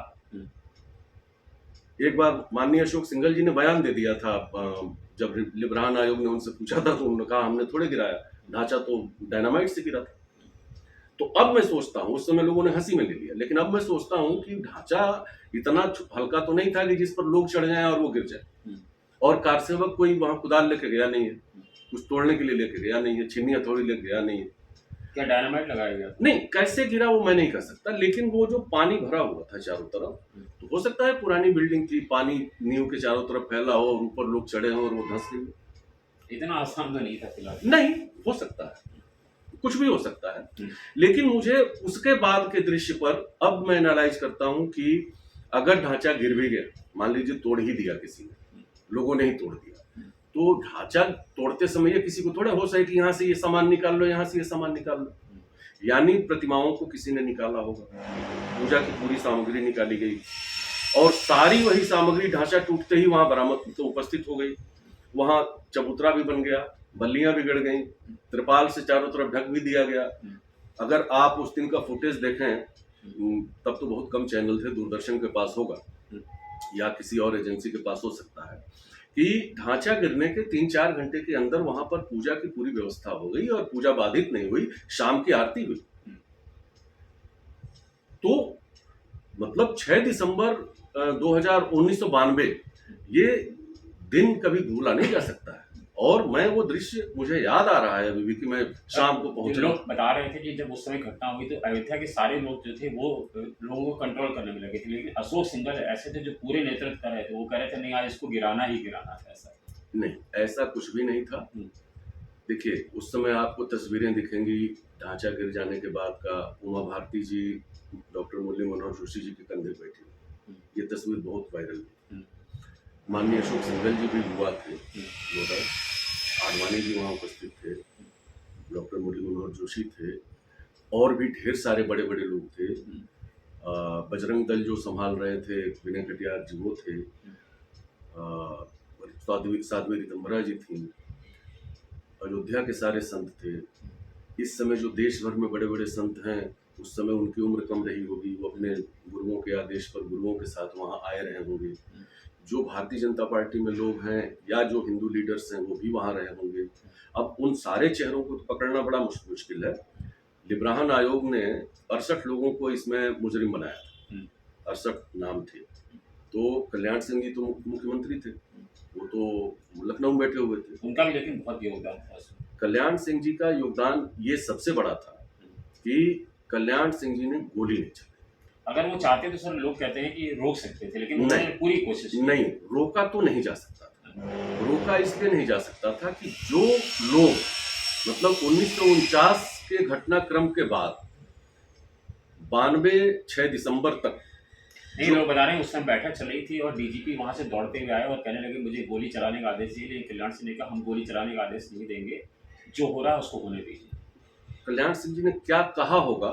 एक बार माननीय अशोक सिंघल जी ने बयान दे दिया था, जब लिब्रान आयोग ने उनसे पूछा था तो उन्होंने कहा हमने थोड़े गिराया, ढांचा तो डायनामाइट से गिरा था। तो अब मैं सोचता हूँ, उस समय लोगों ने हंसी में ले लिया, लेकिन अब मैं सोचता हूँ कि ढांचा इतना हल्का तो नहीं था कि जिस पर लोग चढ़ जाएं और वो गिर जाए। और कार सेवक कोई वहां कुदाल लेके गया नहीं है, कुछ तोड़ने के लिए लेके गया नहीं है, छीनी हथौड़ी लेके गया नहीं है। क्या डायनामाइट लगाया गया? नहीं, कैसे गिरा वो मैं नहीं कह सकता, लेकिन वो जो पानी भरा हुआ था चारों तरफ, तो हो सकता है पुरानी बिल्डिंग थी, पानी नींव के चारों तरफ फैला हो और ऊपर लोग चढ़े हों और वो धंस गई। इतना आसान तो नहीं था फिलहाल। नहीं, हो सकता है, कुछ भी हो सकता है। लेकिन मुझे उसके बाद के दृश्य पर अब मैं एनालाइज करता हूं कि अगर ढांचा गिर भी गया, मान लीजिए तोड़ ही दिया किसी ने, लोगों ने ही तोड़ दिया, तो ढांचा तोड़ते समय ये किसी को थोड़ा होश है कि यहाँ से ये सामान निकाल लो, यहाँ से ये सामान निकाल लो। यानी प्रतिमाओं को किसी ने निकाला होगा, पूजा की पूरी सामग्री निकाली गई और सारी वही सामग्री ढांचा टूटते ही वहां बरामद तो उपस्थित हो गई। वहां चबूतरा भी बन गया, बल्लियां भी गड़ गई, त्रिपाल से चारों तरफ ढक भी दिया गया। अगर आप उस दिन का फुटेज देखें, तब तो बहुत कम चैनल थे, दूरदर्शन के पास होगा या किसी और एजेंसी के पास हो सकता है, कि ढांचा गिरने के 3-4 घंटे के अंदर वहां पर पूजा की पूरी व्यवस्था हो गई और पूजा बाधित नहीं हुई, शाम की आरती हुई। तो मतलब 6 दिसंबर 1992 ये दिन कभी भूला नहीं जा सकता है। और मैं वो दृश्य मुझे याद आ रहा है अभी भी कि मैं शाम को पहुंचा। लोग बता रहे थे कि जब उस समय घटना हुई तो अयोध्या के सारे लोग जो थे वो लोगों को कंट्रोल करने में लगे थे, लेकिन अशोक सिंघल ऐसे थे जो पूरे नेतृत्व कर रहे थे, वो कह रहे थे नहीं आज इसको गिराना ही गिराना था। ऐसा नहीं, ऐसा कुछ भी नहीं था। देखिए, उस समय आपको तस्वीरें दिखेंगी ढांचा गिर जाने के बाद का, उमा भारती जी डॉक्टर मुरली मनोहर जोशी जी के कंधे बैठी, ये तस्वीर बहुत वायरल हुई। माननीय अशोक सिंघल जी भी युवा थे, आडवाणी जी वहाँ उपस्थित थे, डॉक्टर मुरली मनोहर जोशी थे, और भी ढेर सारे बड़े बड़े लोग थे। बजरंग दल जो संभाल रहे थे, विनय कटियार जी वो थे, साध्वी रितंबरा जी थी, अयोध्या के सारे संत थे। इस समय जो देश भर में बड़े बड़े संत हैं, उस समय उनकी उम्र कम रही होगी, वो अपने गुरुओं के आदेश पर गुरुओं के साथ वहाँ आए रहे होंगे। जो भारतीय जनता पार्टी में लोग हैं या जो हिंदू लीडर्स हैं वो भी वहाँ रहे होंगे। अब उन सारे चेहरों को तो पकड़ना बड़ा मुश्किल है। लिब्रान आयोग ने 68 लोगों को इसमें मुजरिम बनाया था, 68 नाम थे। तो कल्याण सिंह जी तो मुख्यमंत्री थे, वो तो लखनऊ में बैठे हुए थे, उनका भी लेकिन बहुत योगदान था। कल्याण सिंह जी का योगदान ये सबसे बड़ा था कि कल्याण सिंह जी ने गोली नहीं चलाई। अगर वो चाहते तो सर लोग कहते हैं कि रोक सकते थे, लेकिन उन्होंने पूरी कोशिश की। नहीं, रोका तो नहीं जा सकता था। रोका इसलिए नहीं जा सकता था कि जो लोग मतलब 1949 के घटनाक्रम के बाद 92 6 दिसंबर तक नहीं, लोग बता रहे हैं उस समय बैठक चल रही थी और डीजीपी वहां से दौड़ते हुए आए और कहने लगे मुझे गोली चलाने का आदेश दिए, लेकिन कल्याण सिंह ने कहा हम गोली चलाने का आदेश नहीं देंगे, जो हो रहा है उसको होने दीजिए। कल्याण सिंह जी ने क्या कहा होगा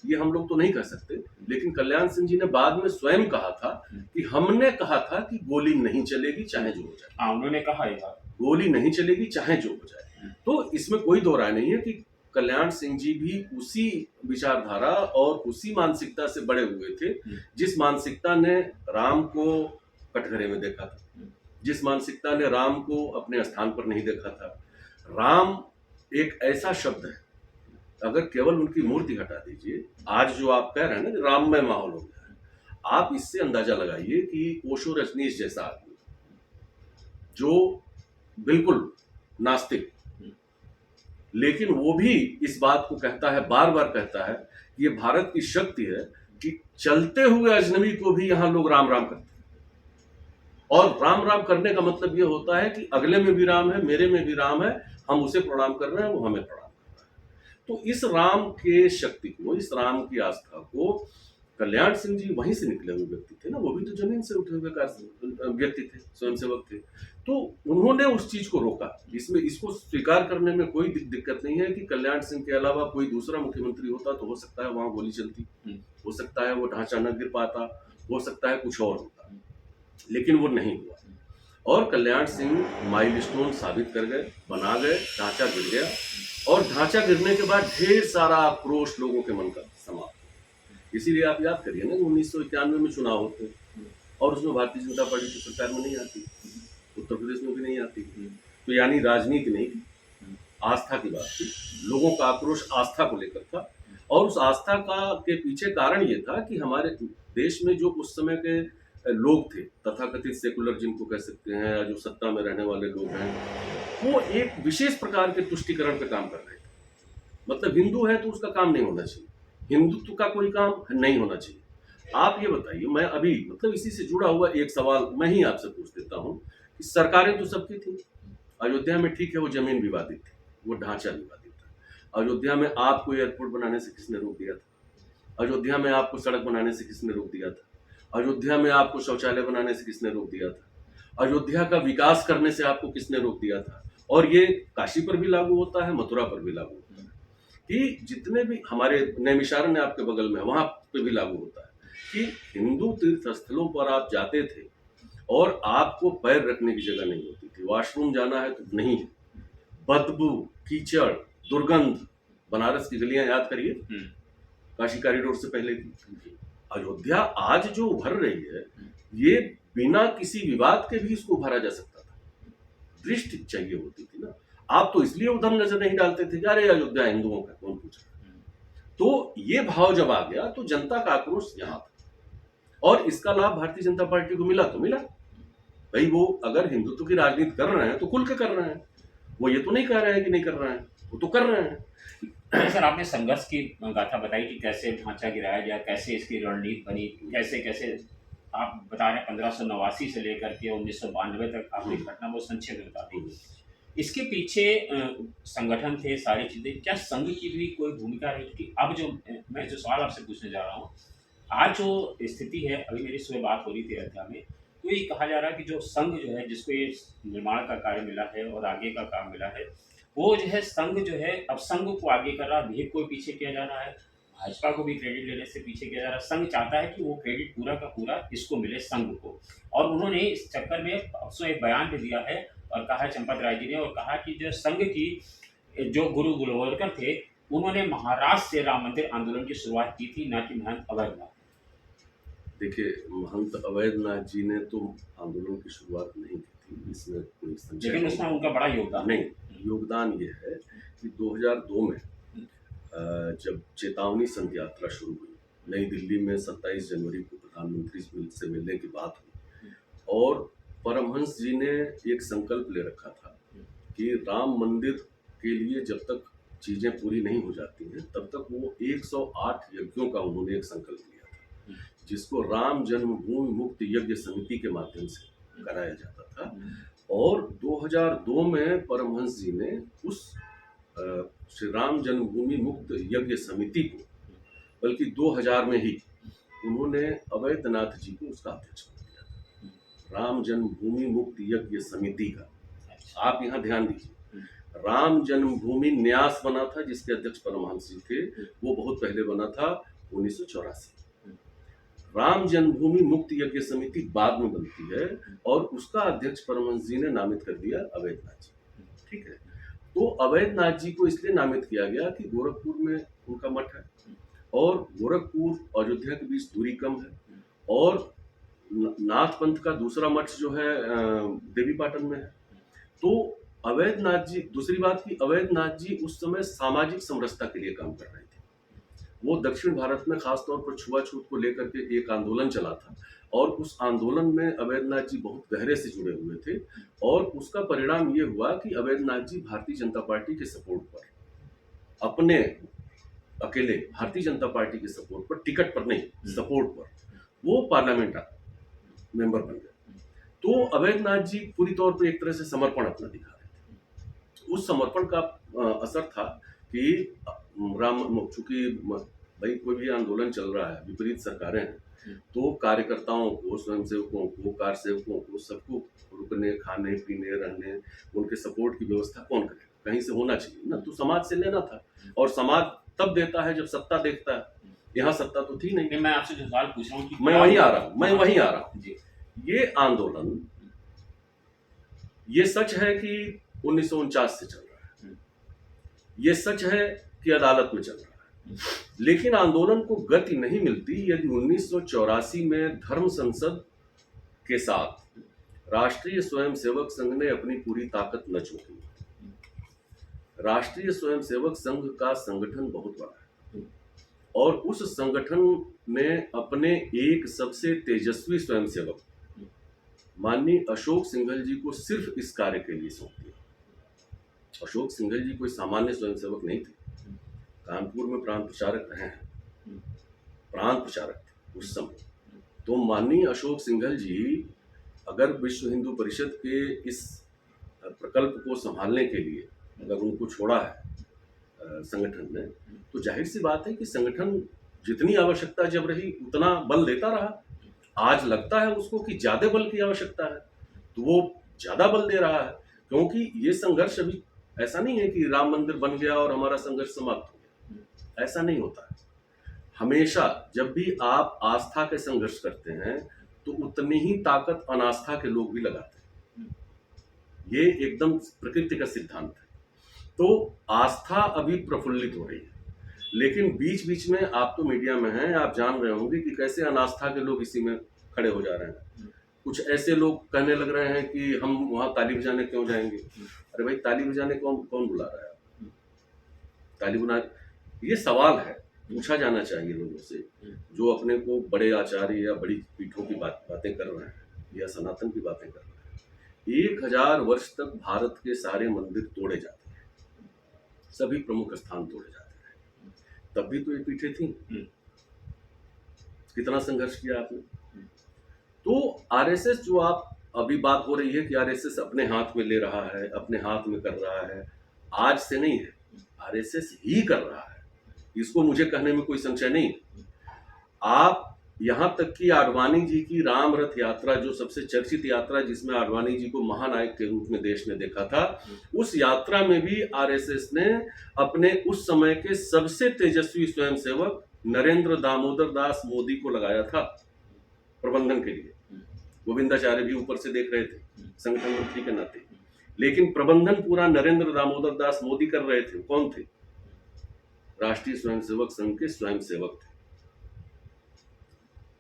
ये हम लोग तो नहीं कह सकते, लेकिन कल्याण सिंह जी ने बाद में स्वयं कहा था कि हमने कहा था कि गोली नहीं चलेगी चाहे जो हो जाए। हाँ, उन्होंने कहा ये बात। गोली नहीं चलेगी चाहे जो हो जाए। तो इसमें कोई दो राय नहीं है कि कल्याण सिंह जी भी उसी विचारधारा और उसी मानसिकता से बड़े हुए थे जिस मानसिकता ने राम को कटघरे में देखा था, जिस मानसिकता ने राम को अपने स्थान पर नहीं देखा था। राम एक ऐसा शब्द है, अगर केवल उनकी मूर्ति हटा दीजिए, आज जो आप कह रहे हैं ना कि राममय माहौल हो गया है, आप इससे अंदाजा लगाइए कि ओशो रजनीश जैसा आदमी जो बिल्कुल नास्तिक, लेकिन वो भी इस बात को कहता है, बार बार कहता है कि ये भारत की शक्ति है कि चलते हुए अजनबी को भी यहां लोग राम राम करते हैं। और राम राम करने का मतलब ये होता है कि अगले में भी राम है, मेरे में भी राम है, हम उसे प्रणाम कर रहे हैं, वो हमें प्रणाम कर रहा है। तो इस राम के शक्ति को, इस राम की आस्था को कल्याण सिंह जी वहीं से निकले हुए व्यक्ति थे ना, वो भी तो जमीन से उठे हुए व्यक्ति थे, स्वयंसेवक थे। तो उन्होंने उस चीज को रोका। इसमें इसको स्वीकार करने में कोई दिक्कत नहीं है कि कल्याण सिंह के अलावा कोई दूसरा मुख्यमंत्री होता तो हो सकता है वहां गोली चलती, हो सकता है वो ढांचा न गिर पाता, हो सकता है कुछ और होता, लेकिन वो नहीं हुआ। और कल्याण सिंह माइलस्टोन साबित कर गए, बना गए, ढांचा गिर गया, और ढांचा गिरने के बाद ढेर सारा आक्रोश लोगों के मन का समाप्त। इसीलिए आप याद करिए ना कि 1991 में चुनाव होते और उसमें भारतीय जनता पार्टी की सरकार में नहीं आती, उत्तर प्रदेश में भी नहीं आती। तो यानी राजनीति नहीं थी, आस्था की बात थी। लोगों का आक्रोश आस्था को लेकर था, और उस आस्था का के पीछे कारण ये था कि हमारे देश में जो उस समय के लोग थे, तथाकथित सेकुलर जिनको कह सकते हैं, या जो सत्ता में रहने वाले लोग हैं, वो एक विशेष प्रकार के तुष्टिकरण पे काम कर रहे थे। मतलब हिंदू है तो उसका काम नहीं होना चाहिए, हिंदुत्व का कोई काम नहीं होना चाहिए। आप ये बताइए, मैं अभी मतलब इसी से जुड़ा हुआ एक सवाल मैं ही आपसे पूछ देता हूँ कि सरकारें तो सबकी थी। अयोध्या में ठीक है वो जमीन विवादित थी, वो ढांचा विवादित था। अयोध्या में आपको एयरपोर्ट बनाने से किसने रोक दिया था? अयोध्या में आपको सड़क बनाने से किसने रोक दिया था? अयोध्या में आपको शौचालय बनाने से किसने रोक दिया था? अयोध्या का विकास करने से आपको किसने रोक दिया था? और ये काशी पर भी लागू होता है, मथुरा पर भी लागू होता है कि जितने भी हमारे नैमिषारण्य है आपके बगल में, वहां पे भी लागू होता है कि हिंदू तीर्थ स्थलों पर आप जाते थे और आपको पैर रखने की जगह नहीं होती थी, वॉशरूम जाना है तो नहीं है, बदबू, कीचड़, दुर्गंध। बनारस की गलियां याद करिए, काशी कॉरिडोर से पहले की। अयोध्या आज जो उभर रही है, ये बिना किसी विवाद के भी इसको उभारा जा सकता था, दृष्टि चाहिए होती थी ना। आप तो इसलिए उधर नजर नहीं डालते थे कि अरे अयोध्या हिंदुओं का कौन पूछ रहा है। तो ये भाव जब आ गया तो जनता का आक्रोश यहाँ था, और इसका लाभ भारतीय जनता पार्टी को मिला तो मिला। भाई वो अगर हिंदुत्व की राजनीति कर रहे हैं तो खुल के कर रहे हैं, वो ये तो नहीं कह रहे हैं कि नहीं कर रहे हैं, वो तो कर रहे हैं। सर, आपने संघर्ष की गाथा बताई कि कैसे ढांचा गिराया गया, कैसे इसकी रणनीति बनी, कैसे कैसे आप बता रहे हैं 1589 से लेकर के 1992 तक आपने घटना बहुत संक्षेप में बता दी। इसके पीछे संगठन थे, सारी चीज़ें, क्या संघ की भी कोई भूमिका रही? कि अब जो मैं जो सवाल आपसे पूछने जा रहा हूँ, आज जो स्थिति है, अभी मेरी सुबह बात हो रही थी अयोध्या में, तो ये कहा जा रहा है कि जो संघ जो है, जिसको ये निर्माण का कार्य मिला है और आगे का काम मिला है, वो जो है संघ जो है अब संघ को आगे कर रहा है, भीड़ को पीछे किया जा रहा है, भाजपा को भी क्रेडिट लेने से पीछे किया जा रहा है। संघ चाहता है कि वो क्रेडिट पूरा का पूरा इसको मिले, संघ को। और उन्होंने इस चक्कर में परसों एक बयान भी दिया है और कहा है चंपत राय जी ने, और कहा कि जो संघ की जो गुरु गोलवलकर थे, उन्होंने महाराष्ट्र से राम मंदिर आंदोलन की शुरुआत की थी, न कि महंत अवैधनाथ। देखिए, महंत अवैधनाथ जी ने तो आंदोलन की शुरुआत नहीं की थी, इसमें कोई संशय लेकिन उसमें उनका बड़ा योगदान नहीं। योगदान ये है कि 2002 में जब चेतावनी संघ यात्रा शुरू हुई, नई दिल्ली में 27 जनवरी को प्रधानमंत्री से मिलने की बात हुई, और परमहंस जी ने एक संकल्प ले रखा था कि राम मंदिर के लिए जब तक चीजें पूरी नहीं हो जाती हैं तब तक वो 108 यज्ञों का उन्होंने एक संकल्प लिया था, जिसको राम जन्मभूमि मुक्त यज्ञ समिति के माध्यम से कराया जाता था। और 2002 में परमहंस जी ने उस श्री राम जन्मभूमि मुक्त यज्ञ समिति को, बल्कि 2000 में ही उन्होंने अवैधनाथ जी को उसका अध्यक्ष बना दिया था, राम जन्मभूमि मुक्ति यज्ञ समिति का। अच्छा। आप यहाँ ध्यान दीजिए, राम जन्मभूमि न्यास बना था जिसके अध्यक्ष परमहंस जी थे, वो बहुत पहले बना था 1984। राम जन्मभूमि मुक्ति यज्ञ समिति बाद में बनती है और उसका अध्यक्ष परमहंस जी ने नामित कर दिया अवैधनाथ जी। ठीक है, तो अवैधनाथ जी को इसलिए नामित किया गया कि गोरखपुर में उनका मठ है और गोरखपुर अयोध्या के बीच दूरी कम है और नाथ पंथ का दूसरा मठ जो है देवी पाटन में है। तो अवैधनाथ जी, दूसरी बात की अवैधनाथ जी उस समय सामाजिक समरसता के लिए काम कर रहे थे। वो दक्षिण भारत में खासतौर पर छुआछूत को लेकर के एक आंदोलन चला था और उस आंदोलन में अवैधनाथ जी बहुत गहरे से जुड़े हुए थे और उसका परिणाम ये हुआ कि अवैधनाथ जी भारतीय जनता पार्टी के सपोर्ट पर, अपने अकेले भारतीय जनता पार्टी के सपोर्ट पर, टिकट पर नहीं सपोर्ट पर, वो पार्लियामेंट मेंबर बन गए। तो अवैधनाथ जी पूरी तौर पर एक तरह से समर्पण अपना दिखा रहे थे। उस समर्पण का असर था कि चूंकि भाई कोई भी आंदोलन चल रहा है, विपरीत सरकारें हैं, तो कार्यकर्ताओं को, स्वयंसेवकों को, कार सेवकों को, सबको रुकने, खाने पीने, रहने, उनके सपोर्ट की व्यवस्था कौन करे? कहीं से होना चाहिए ना, तो समाज से लेना था और समाज तब देता है जब सत्ता देखता है। यहाँ सत्ता तो थी नहीं। मैं आपसे जो सवाल पूछ रहा हूँ कि मैं वहीं आ रहा हूँ जी। ये आंदोलन, ये सच है कि 1949 से चल रहा है, ये सच है कि अदालत में चल रहा है, लेकिन आंदोलन को गति नहीं मिलती यदि 1984 में धर्म संसद के साथ राष्ट्रीय स्वयंसेवक संघ ने अपनी पूरी ताकत न झोंकी। राष्ट्रीय स्वयंसेवक संघ का संगठन बहुत बड़ा है और उस संगठन ने अपने एक सबसे तेजस्वी स्वयंसेवक माननीय अशोक सिंघल जी को सिर्फ इस कार्य के लिए सौंप दिया। अशोक सिंघल जी कोई सामान्य स्वयंसेवक नहीं थे, कानपुर में प्रांत प्रचारक रहे हैं, प्रांत प्रचारक थे उस समय। तो माननीय अशोक सिंघल जी अगर विश्व हिंदू परिषद के इस प्रकल्प को संभालने के लिए अगर उनको छोड़ा है संगठन ने, तो जाहिर सी बात है कि संगठन जितनी आवश्यकता जब रही उतना बल देता रहा। आज लगता है उसको कि ज्यादा बल की आवश्यकता है तो वो ज्यादा बल दे रहा है, क्योंकि ये संघर्ष अभी ऐसा नहीं है कि राम मंदिर बन गया और हमारा संघर्ष समाप्त हो गया। ऐसा नहीं होता है। हमेशा जब भी आप आस्था के संघर्ष करते हैं तो उतनी ही ताकत अनास्था के लोग भी लगाते हैं। ये एकदम प्रकृति का सिद्धांत है। तो आस्था अभी प्रफुल्लित हो रही है, लेकिन बीच बीच में आप तो मीडिया में हैं, आप जान रहे होंगे कि कैसे अनास्था के लोग इसी में खड़े हो जा रहे हैं। कुछ ऐसे लोग कहने लग रहे हैं कि हम वहां ताली बजाने क्यों जाएंगे। अरे भाई, ताली बजाने कौन बुला रहा है? ताली बजा, ये सवाल है, पूछा जाना चाहिए लोगों से जो अपने को बड़े आचार्य या बड़ी पीठों की बातें कर रहे हैं या सनातन की बातें कर रहे हैं। 1000 वर्ष तक भारत के सारे मंदिर तोड़े जाते हैं, सभी प्रमुख स्थान तोड़े जाते हैं, तब भी तो ये पीठें थी। कितना संघर्ष किया आपने। तो आरएसएस, जो आप अभी बात हो रही है कि आरएसएस अपने हाथ में ले रहा है, अपने हाथ में कर रहा है, आज से नहीं है, आरएसएस ही कर रहा है, इसको मुझे कहने में कोई संशय नहीं। आप यहां तक कि आडवाणी जी की राम रथ यात्रा, जो सबसे चर्चित यात्रा जिसमें आडवाणी जी को महानायक के रूप में देश ने देखा था, उस यात्रा में भी आरएसएस ने अपने उस समय के सबसे तेजस्वी स्वयंसेवक नरेंद्र दामोदर दास मोदी को लगाया था प्रबंधन के लिए। गोविंदाचार्य भी ऊपर से देख रहे थे संगठन मंत्री के नाते, लेकिन प्रबंधन पूरा नरेंद्र दामोदर दास मोदी कर रहे थे। कौन थे? राष्ट्रीय स्वयंसेवक संघ के स्वयंसेवक थे।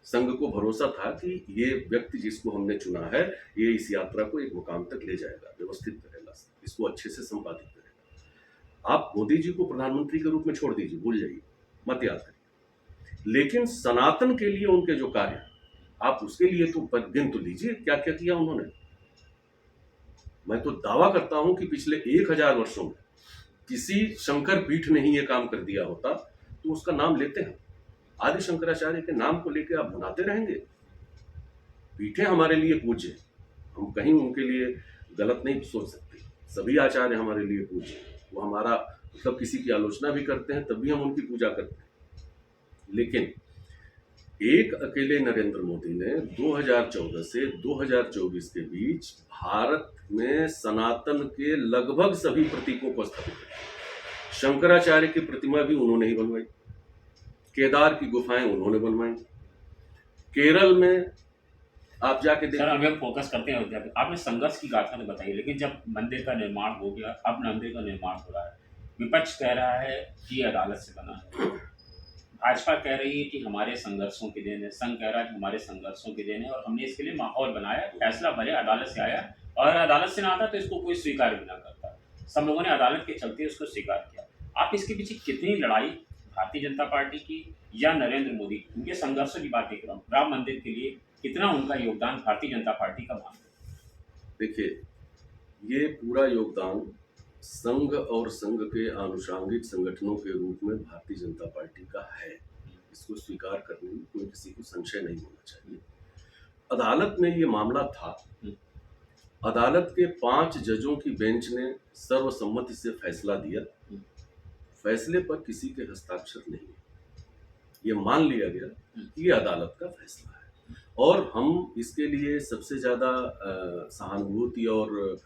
संघ को भरोसा था कि ये व्यक्ति जिसको हमने चुना है, ये इस यात्रा को एक मुकाम तक ले जाएगा, व्यवस्थित करेगा, इसको अच्छे से संपादित करेगा। आप मोदी जी को प्रधानमंत्री के रूप में छोड़ दीजिए, भूल जाइए, मत याद करिए, लेकिन सनातन के लिए उनके जो कार्य, आप उसके लिए तो गिन तो लीजिए क्या क्या किया उन्होंने। मैं तो दावा करता हूं कि पिछले 1000 वर्षों में किसी शंकर पीठ ने ही ये काम कर दिया होता तो उसका नाम लेते हैं। आदि शंकराचार्य के नाम को लेकर आप बनाते रहेंगे। पीठें हमारे लिए पूज्य, हम कहीं उनके लिए गलत नहीं सोच सकते। सभी आचार्य हमारे लिए पूज्य, वो हमारा मतलब किसी की आलोचना भी करते हैं तब भी हम उनकी पूजा करते हैं। लेकिन एक अकेले नरेंद्र मोदी ने 2014 से 2024 के बीच भारत में सनातन के लगभग सभी प्रतीकों को स्थापित किया। शंकराचार्य की प्रतिमा भी उन्होंने ही बनवाई, केदार की गुफाएं उन्होंने बनवाई, केरल में आप जाके सर देखिए। अभी हम फोकस करते हैं अयोध्या पे। आपने संघर्ष की गाथा तो बताई, लेकिन जब मंदिर का निर्माण हो गया, अब मंदिर का निर्माण हो रहा है, विपक्ष कह रहा है कि ये अदालत से बना है, भाजपा कह रही है कि हमारे संघर्षों की देन है, संघ कह रहा है कि हमारे संघर्षों की देन है और हमने इसके लिए माहौल बनाया, फैसला भले अदालत से आया और अदालत से ना आता तो इसको कोई स्वीकार भी ना करता। सब लोगों ने अदालत के चलते उसको स्वीकार किया। आप इसके पीछे कितनी लड़ाई भारतीय जनता पार्टी की या नरेंद्र मोदी की, उनके संघर्षों की बात देख रहा हूँ, राम मंदिर के लिए कितना उनका योगदान भारतीय जनता पार्टी का मानते हैं? देखिए, ये पूरा योगदान संघ और संघ के आनुषंगिक संगठनों के रूप में भारतीय जनता पार्टी का है। इसको स्वीकार करने में कोई किसी को संशय नहीं होना चाहिए। अदालत में ये मामला था, अदालत के 5 जजों की बेंच ने सर्वसम्मति से फैसला दिया, फैसले पर किसी के हस्ताक्षर नहीं है। ये मान लिया गया कि ये अदालत का फैसला है और हम इसके लिए सबसे ज्यादा सहानुभूति और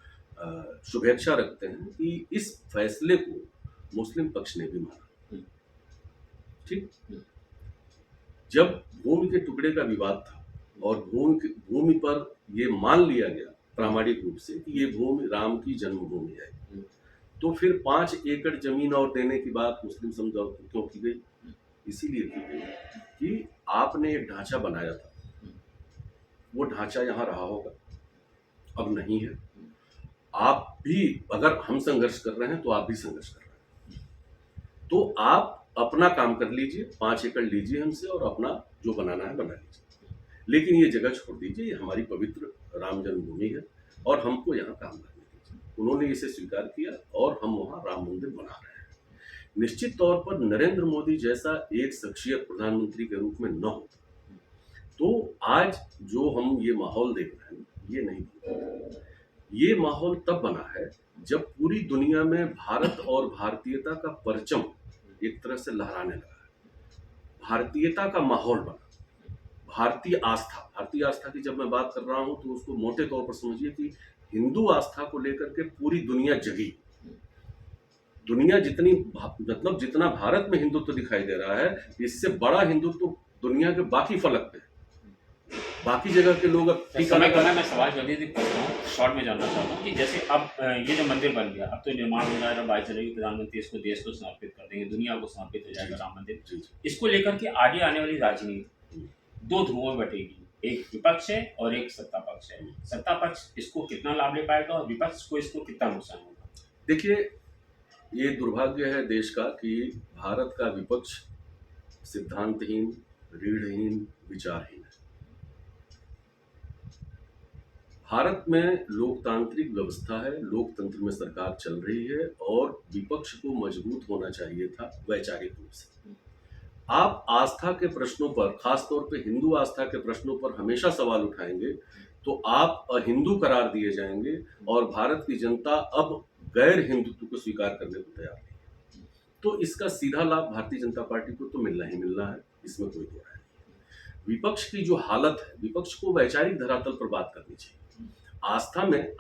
शुभेच्छा रखते हैं कि इस फैसले को मुस्लिम पक्ष ने भी माना। ठीक, जब भूमि के टुकड़े का विवाद था और भूमि पर ये मान लिया गया प्रामाणिक रूप से कि ये भूमि राम की जन्मभूमि है, तो फिर 5 एकड़ जमीन और देने की बात मुस्लिम समुदाय को क्यों की गई? इसीलिए की गई कि आपने एक ढांचा बनाया था, वो ढांचा यहाँ रहा होगा, अब नहीं है। आप भी, अगर हम संघर्ष कर रहे हैं तो आप भी संघर्ष कर रहे हैं, तो आप अपना काम कर लीजिए, 5 एकड़ लीजिए हमसे और अपना जो बनाना है बना लीजिए, लेकिन ये जगह छोड़ दीजिए, ये हमारी पवित्र राम जन्मभूमि है और हमको यहाँ काम करने दीजिए। उन्होंने इसे स्वीकार किया और हम वहाँ राम मंदिर बना रहे हैं। निश्चित तौर पर नरेंद्र मोदी जैसा एक शख्सियत प्रधानमंत्री के रूप में न हो तो आज जो हम ये माहौल देख रहे हैं ये नहीं बना। ये माहौल तब बना है जब पूरी दुनिया में भारत और भारतीयता का परचम एक तरह से लहराने लगा है, भारतीयता का माहौल बना, भारतीय आस्था की जब मैं बात कर रहा हूं तो उसको मोटे तौर पर समझिए कि हिंदू आस्था को लेकर के पूरी दुनिया जगी। दुनिया जितनी मतलब जितना भारत में हिंदुत्व दिखाई दे रहा है, इससे बड़ा हिंदुत्व दुनिया के बाकी फलक पे, बाकी जगह के लोग अब समय क्रम में मैं सवाल जल्दी से पूछता हूँ, शॉर्ट में जानना चाहता हूँ कि जैसे अब ये जो मंदिर बन गया, अब तो निर्माण हो रहा है, 22 जनवरी प्रधानमंत्री इसको देश को समर्पित कर देंगे, दुनिया को समर्पित हो जाएगा राम मंदिर। इसको लेकर के आगे आने वाली राजनीति 2 ध्रुवों में बटेगी, एक विपक्ष है और एक सत्ता पक्ष है। सत्ता पक्ष इसको कितना लाभ ले पाएगा और विपक्ष को इसको कितना नुकसान होगा? देखिए, ये दुर्भाग्य है देश का कि भारत का विपक्ष सिद्धांतहीन, रीढ़हीन, विचारहीन है। भारत में लोकतांत्रिक व्यवस्था है, लोकतंत्र में सरकार चल रही है और विपक्ष को मजबूत होना चाहिए था वैचारिक रूप से। आप आस्था के प्रश्नों पर, खासतौर पे हिंदू आस्था के प्रश्नों पर हमेशा सवाल उठाएंगे तो आप अहिंदू करार दिए जाएंगे और भारत की जनता अब गैर हिंदुत्व को स्वीकार करने को तैयार नहीं है। तो इसका सीधा लाभ भारतीय जनता पार्टी को तो मिलना ही मिलना है, इसमें कोई दो राय नहीं। विपक्ष की जो हालत है, विपक्ष को वैचारिक धरातल पर बात करनी चाहिए। आस्था में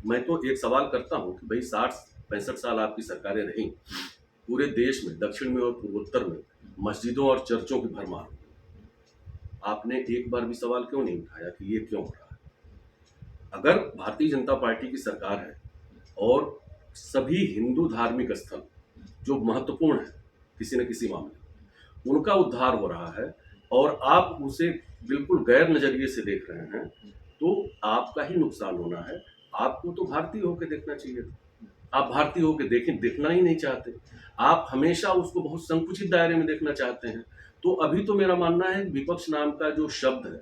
मैं तो एक सवाल करता हूं कि भाई 60-65 साल आपकी सरकारें रहीं, पूरे देश में, दक्षिण में और पूर्वोत्तर में मस्जिदों और चर्चों की भरमार, आपने एक बार भी सवाल क्यों नहीं उठाया कि ये क्यों हो रहा है? अगर भारतीय जनता पार्टी की सरकार है और सभी हिंदू धार्मिक स्थल जो महत्वपूर्ण है किसी न किसी मामले, उनका उद्धार हो रहा है और आप उसे बिल्कुल गैर नजरिए से देख रहे हैं, तो आपका ही नुकसान होना है। आपको तो भारतीय होकर देखना चाहिए था, आप भारतीय होकर देखना ही नहीं चाहते, आप हमेशा उसको बहुत संकुचित दायरे में देखना चाहते हैं। तो अभी तो मेरा मानना है विपक्ष नाम का जो शब्द है,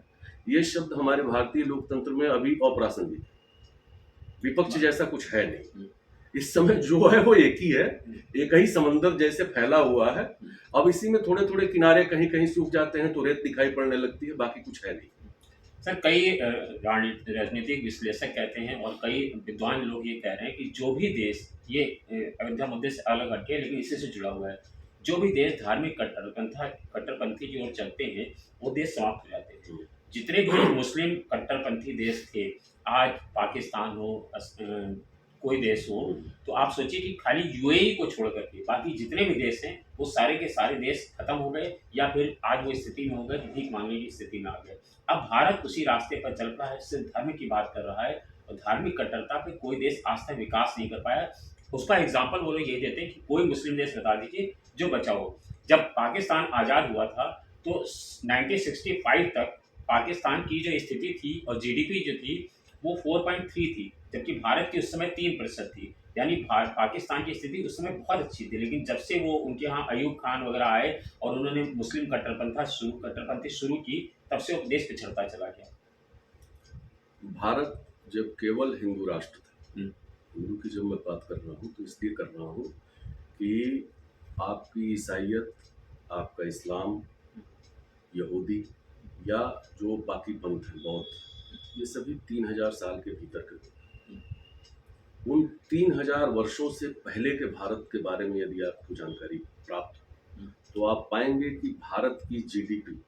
ये शब्द हमारे भारतीय लोकतंत्र में अभी अप्रासंगिक है। विपक्ष जैसा कुछ है नहीं, इस समय जो है वो एक ही है, एक ही समंदर जैसे फैला हुआ है। अब इसी में थोड़े थोड़े किनारे कहीं कहीं सूख जाते हैं तो रेत दिखाई पड़ने लगती है, बाकी कुछ है नहीं। सर, कई राजनीतिक विश्लेषक कहते हैं और कई विद्वान लोग ये कह रहे हैं कि जो भी देश ये अयोध्या मुद्दे से अलग हटके लेकिन इसी से जुड़ा हुआ है, जो भी देश धार्मिक कट्टरपंथी की ओर चलते हैं, वो देश समाप्त हो जाते हैं। जितने भी मुस्लिम कट्टरपंथी देश थे, आज पाकिस्तान हो, कोई देश हो, तो आप सोचिए कि खाली यूएई को छोड़ करके बाकी जितने भी देश हैं, वो सारे के सारे देश खत्म हो गए, या फिर आज वो स्थिति में हो गए कि भीख मांगने की स्थिति में आ गए। अब भारत उसी रास्ते पर चल रहा है, सिर्फ धर्म की बात कर रहा है, और धार्मिक कट्टरता पे कोई देश आज तक विकास नहीं कर पाया। उसका एग्जाम्पल वो लोग ये देते हैं कि कोई मुस्लिम देश बता दीजिए जो बचा हो। जब पाकिस्तान आज़ाद हुआ था, तो 1965 तक पाकिस्तान की जो स्थिति थी और जीडीपी जो थी, वो 4.3 थी, जबकि भारत की उस समय 3% थी। यानी पाकिस्तान की स्थिति उस समय बहुत अच्छी थी, लेकिन जब से वो उनके यहाँ अयूब खान वगैरह आए और उन्होंने मुस्लिम कट्टरपंथी शुरू की, तब से वो देश पिछड़ता चला गया। भारत जब केवल हिंदू राष्ट्र था, हिंदू की जब मैं बात कर रहा हूँ तो इसलिए कर रहा हूँ कि आपकी ईसाइयत, आपका इस्लाम, यहूदी या जो बाकी पंथ हैं, बौद्ध, ये सभी 3000 साल के भीतर के लोग। उन 3000 वर्षों से पहले के भारत के बारे में यदि आपको जानकारी प्राप्त हो, तो आप पाएंगे कि भारत की जीडीपी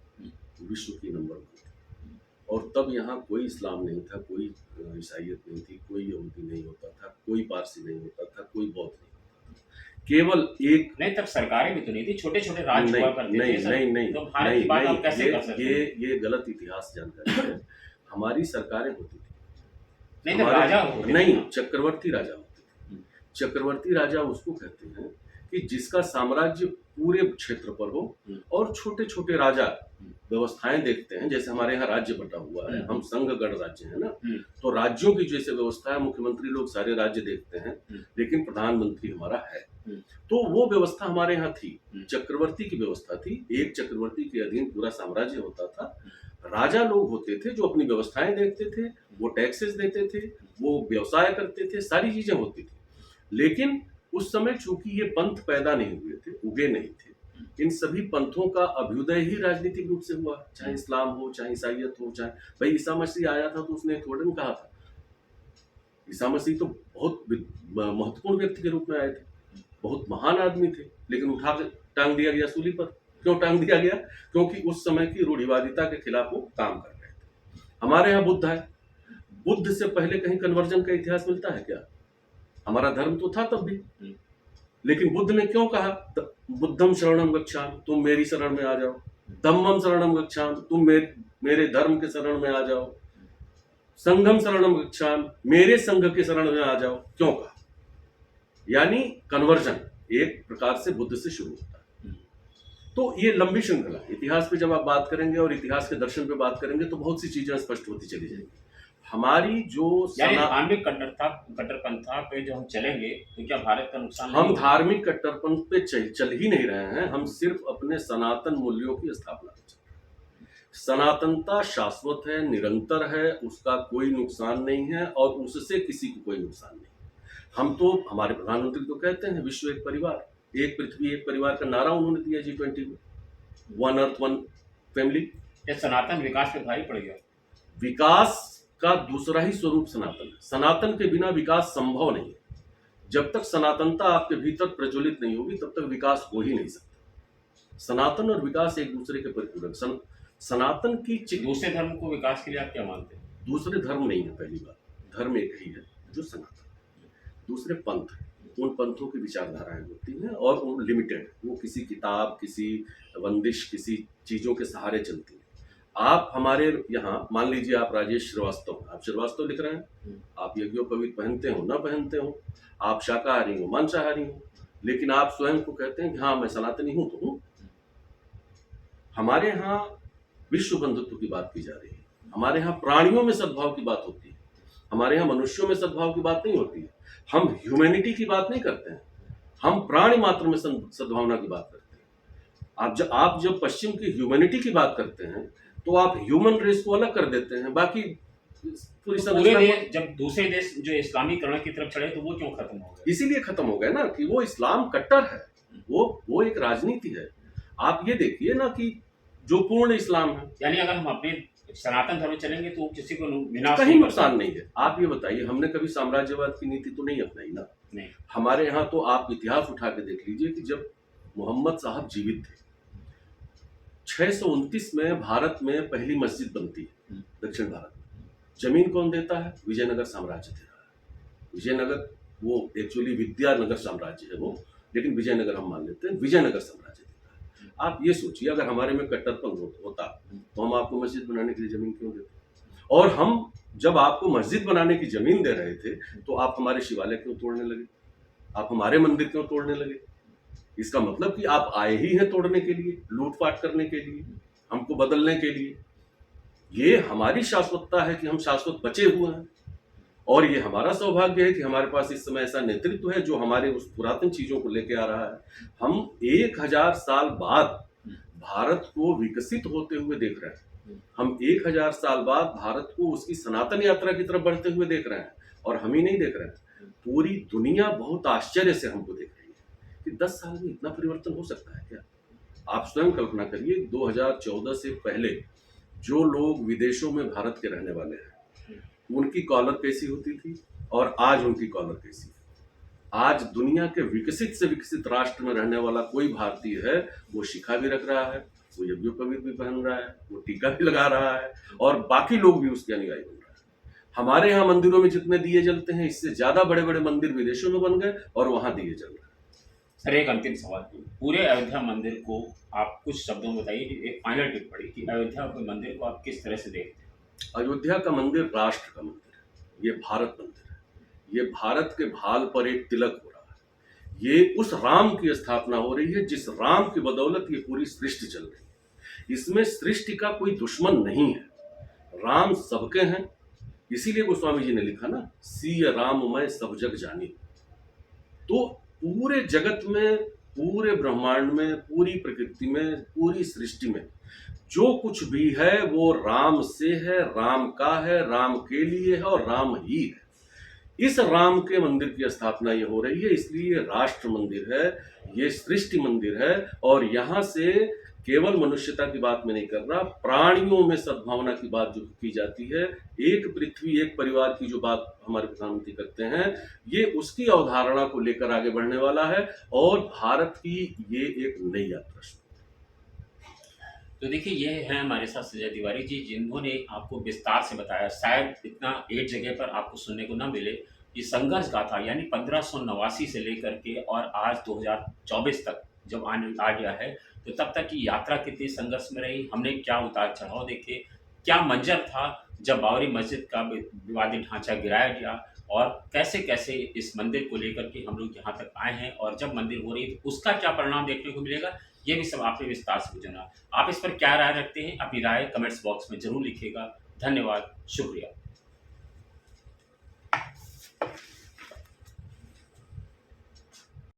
विश्व की नंबर 1 थी। और तब यहाँ कोई इस्लाम नहीं था, कोई ईसाइयत नहीं थी, कोई यहूदी नहीं होता था, कोई पारसी नहीं होता था, कोई बौद्ध नहीं होता था। केवल एक नहीं, तब सरकारें भी तो नहीं थी, छोटे छोटे राज्य हुआ करते थे सर। नहीं तो भारत की बात आप कैसे कर सकते हैं? ये गलत इतिहास जानकारी है। हमारी सरकारें होती थी, नहीं तो राजा होते थे नहीं, ना। चक्रवर्ती राजा होते थे। चक्रवर्ती राजा उसको कहते हैं कि जिसका साम्राज्य पूरे क्षेत्र पर हो और छोटे छोटे राजा व्यवस्थाएं देखते हैं। जैसे हमारे यहाँ राज्य बटा हुआ है, हम संघ गण राज्य है ना, तो राज्यों की जैसे व्यवस्था है, मुख्यमंत्री लोग सारे राज्य देखते हैं, लेकिन प्रधानमंत्री हमारा है। तो वो व्यवस्था हमारे यहाँ थी, चक्रवर्ती की व्यवस्था थी। एक चक्रवर्ती के अधीन पूरा साम्राज्य होता था। राजा लोग होते थे जो अपनी व्यवस्थाएं देखते थे, वो टैक्सेस देते थे, वो व्यवसाय करते थे, सारी चीजें होती थी। लेकिन उस समय चूंकि ये पंथ पैदा नहीं हुए थे, उगे नहीं थे, इन सभी पंथों का अभ्युदय ही राजनीतिक रूप से हुआ। चाहे इस्लाम हो, चाहे ईसाइयत हो, चाहे भाई ईसा मसीह आया था तो उसने थोड़ा कहा था। ईसा मसीह तो बहुत महत्वपूर्ण व्यक्ति के रूप में आए थे, बहुत महान आदमी थे, लेकिन उठा के टांग दिया गया सूली पर। क्यों टांग दिया गया? क्योंकि उस समय की रूढ़िवादिता के खिलाफ वो काम कर रहे थे। हमारे यहाँ बुद्ध है, बुद्ध से पहले कहीं कन्वर्जन का इतिहास मिलता है क्या? हमारा धर्म तो था तब भी, लेकिन बुद्ध ने क्यों कहा बुद्धम शरणम गच्छामि, तुम मेरी शरण में आ जाओ। धम्मम शरणम गच्छामि, तुम मेरे धर्म के शरण में आ जाओ। संघम शरणम गच्छामि, मेरे संघ के शरण में आ जाओ। क्यों कहा? यानी कन्वर्जन एक प्रकार से बुद्ध से शुरू होता है। तो ये लंबी श्रृंखला, इतिहास पे जब आप बात करेंगे और इतिहास के दर्शन पे बात करेंगे तो बहुत सी चीजें स्पष्ट होती चली जाएंगी। हमारी जो धार्मिक कट्टरपंथा पे जो हम चलेंगे तो क्या भारत का नुकसान? हम धार्मिक कट्टरपंथ पे चल ही नहीं रहे हैं, हम सिर्फ अपने सनातन मूल्यों की स्थापना कर रहे हैं। सनातनता शाश्वत है, निरंतर है, उसका कोई नुकसान नहीं है और उससे किसी को कोई नुकसान नहीं। हम तो, हमारे प्रधानमंत्री तो कहते हैं विश्व एक परिवार, एक पृथ्वी एक परिवार का नारा उन्होंने दिया G20 में, 1 अर्थ 1 फैमिली। सनातन विकास पे भारी पड़ गया। विकास का दूसरा ही स्वरूप सनातन है। सनातन के बिना विकास संभव नहीं है। जब तक सनातनता आपके भीतर प्रज्वलित नहीं होगी तब तक विकास हो ही नहीं सकता। सनातन और विकास एक दूसरे के परिपूरक। सनातन की दूसरे धर्म को विकास के लिए आप क्या मानते हैं? दूसरे धर्म नहीं है, पहली बात, धर्म एक ही है जो सनातन। दूसरे पंथ, उन पंथों की विचारधाराएं होती हैं और वो लिमिटेड, वो किसी किताब, किसी बंदिश, किसी चीजों के सहारे चलती है। आप हमारे यहाँ मान लीजिए आप राजेश श्रीवास्तव, आप श्रीवास्तव लिख रहे हैं, आप यज्ञोपवीत पहनते हो ना पहनते हो, आप शाकाहारी हो मांसाहारी हो, लेकिन आप स्वयं को कहते हैं कि हाँ मैं सनातनी हूं तो हूं। हमारे यहाँ विश्व बंधुत्व की बात की जा रही है, हमारे यहाँ प्राणियों में सद्भाव की बात होती है, हमारे यहाँ मनुष्यों में सद्भाव की बात नहीं होती है। हम ह्यूमैनिटी की बात नहीं करते हैं, हम प्राणी मात्र में सद्भावना की बात करते हैं। आप जब पश्चिम की ह्यूमैनिटी की बात करते हैं तो आप ह्यूमन रेस को अलग कर देते हैं, बाकी पूरी जब दूसरे देश जो इस्लामीकरण की तरफ चढ़े तो वो क्यों खत्म हो गए? इसीलिए खत्म हो गए ना कि वो इस्लाम कट्टर है, वो एक राजनीति है। आप ये देखिए ना कि जो पूर्ण इस्लाम है, यानी अगर हम अपने सनातन धर्म चलेंगे तो किसी को कहीं नुकसान नहीं है। आप ये बताइए, हमने कभी साम्राज्यवाद की नीति तो नहीं अपनाई ना। नहीं। हमारे यहाँ तो आप इतिहास उठा के देख लीजिए कि जब मोहम्मद साहब जीवित थे। 629 में भारत में पहली मस्जिद बनती है दक्षिण भारत में। जमीन कौन देता है? विजयनगर साम्राज्य दे रहा है। विजयनगर, वो एक्चुअली विद्यानगर साम्राज्य है वो, लेकिन विजयनगर हम मान लेते हैं, विजयनगर साम्राज्य देता है। आप ये सोचिए, अगर हमारे में कट्टरपन होता तो हम आपको मस्जिद बनाने के लिए जमीन क्यों देते? और हम जब आपको मस्जिद बनाने की जमीन दे रहे थे तो आप हमारे शिवालय क्यों तोड़ने लगे? आप हमारे मंदिर क्यों तोड़ने लगे? इसका मतलब कि आप आए ही हैं तोड़ने के लिए, लूटपाट करने के लिए, हमको बदलने के लिए। ये हमारी शाश्वतता है कि हम शाश्वत बचे हुए हैं, और ये हमारा सौभाग्य है कि हमारे पास इस समय ऐसा नेतृत्व है जो हमारे उस पुरातन चीजों को लेके आ रहा है। हम 1000 साल बाद भारत को विकसित होते हुए देख रहे हैं। हम 1000 साल बाद भारत को उसकी सनातन यात्रा की तरफ बढ़ते हुए देख रहे हैं, और हम ही नहीं देख रहे हैं, पूरी दुनिया बहुत आश्चर्य से हमको देख रही है कि 10 साल में इतना परिवर्तन हो सकता है क्या? आप स्वयं कल्पना करिए, 2014 से पहले जो लोग विदेशों में भारत के रहने वाले हैं, उनकी कॉलर कैसी होती थी और आज उनकी कॉलर कैसी है। आज दुनिया के विकसित से विकसित राष्ट्र में रहने वाला कोई भारतीय है, वो शिखा भी रख रहा है, वो यज्ञोपवीत भी पहन रहा है, वो टीका भी लगा रहा है, और बाकी लोग भी उसके अनुयायी बन रहे हैं। हमारे यहाँ मंदिरों में जितने दिए जलते हैं, इससे ज्यादा बड़े बड़े मंदिर विदेशों में बन गए और वहां दिए जल रहे हैं। सर, एक अंतिम सवाल, पूरे अयोध्या मंदिर को आप कुछ शब्दों में बताइए, एक फाइनल टिप्पणी कि अयोध्या के मंदिर को आप किस तरह से देखते हैं? अयोध्या का मंदिर राष्ट्र का मंदिर है, ये भारत मंदिर है। ये भारत के भाल पर एक तिलक हो रहा है। ये उस राम की स्थापना हो रही है जिस राम की बदौलत ये पूरी सृष्टि चल रही है। इसमें सृष्टि का कोई दुश्मन नहीं है, राम सबके हैं। इसीलिए गोस्वामी जी ने लिखा ना, सीय राम मैं सब जग जानी। तो पूरे जगत में, पूरे ब्रह्मांड में, पूरी प्रकृति में, पूरी सृष्टि में जो कुछ भी है वो राम से है, राम का है, राम के लिए है और राम ही है। इस राम के मंदिर की स्थापना ये हो रही है, इसलिए राष्ट्र मंदिर है, ये सृष्टि मंदिर है। और यहाँ से केवल मनुष्यता की बात में नहीं कर रहा, प्राणियों में सद्भावना की बात जो की जाती है, एक पृथ्वी एक परिवार की जो बात हमारे प्रधानमंत्री करते हैं, ये उसकी अवधारणा को लेकर आगे बढ़ने वाला है, और भारत की ये एक नई यात्रा शुरू। तो देखिए, ये हैं हमारे साथ संजय तिवारी जी, जिन्होंने आपको विस्तार से बताया, शायद इतना एक जगह पर आपको सुनने को ना मिले, ये संघर्ष गाथा, यानी 1589 से लेकर के और आज 2024 तक जब आने आ गया है, तो तब तक की यात्रा कितनी संघर्ष में रही, हमने क्या उतार चढ़ाव देखे, क्या मंजर था जब बाबरी मस्जिद का विवादित ढांचा गिराया गया, और कैसे कैसे इस मंदिर को लेकर के हम लोग यहाँ तक आए हैं, और जब मंदिर हो रही है तो उसका क्या परिणाम देखने को मिलेगा, ये भी सब आपने विस्तार से जाना। आप इस पर क्या राय रखते हैं? अपनी राय कमेंट्स बॉक्स में जरूर लिखिएगा। धन्यवाद, शुक्रिया।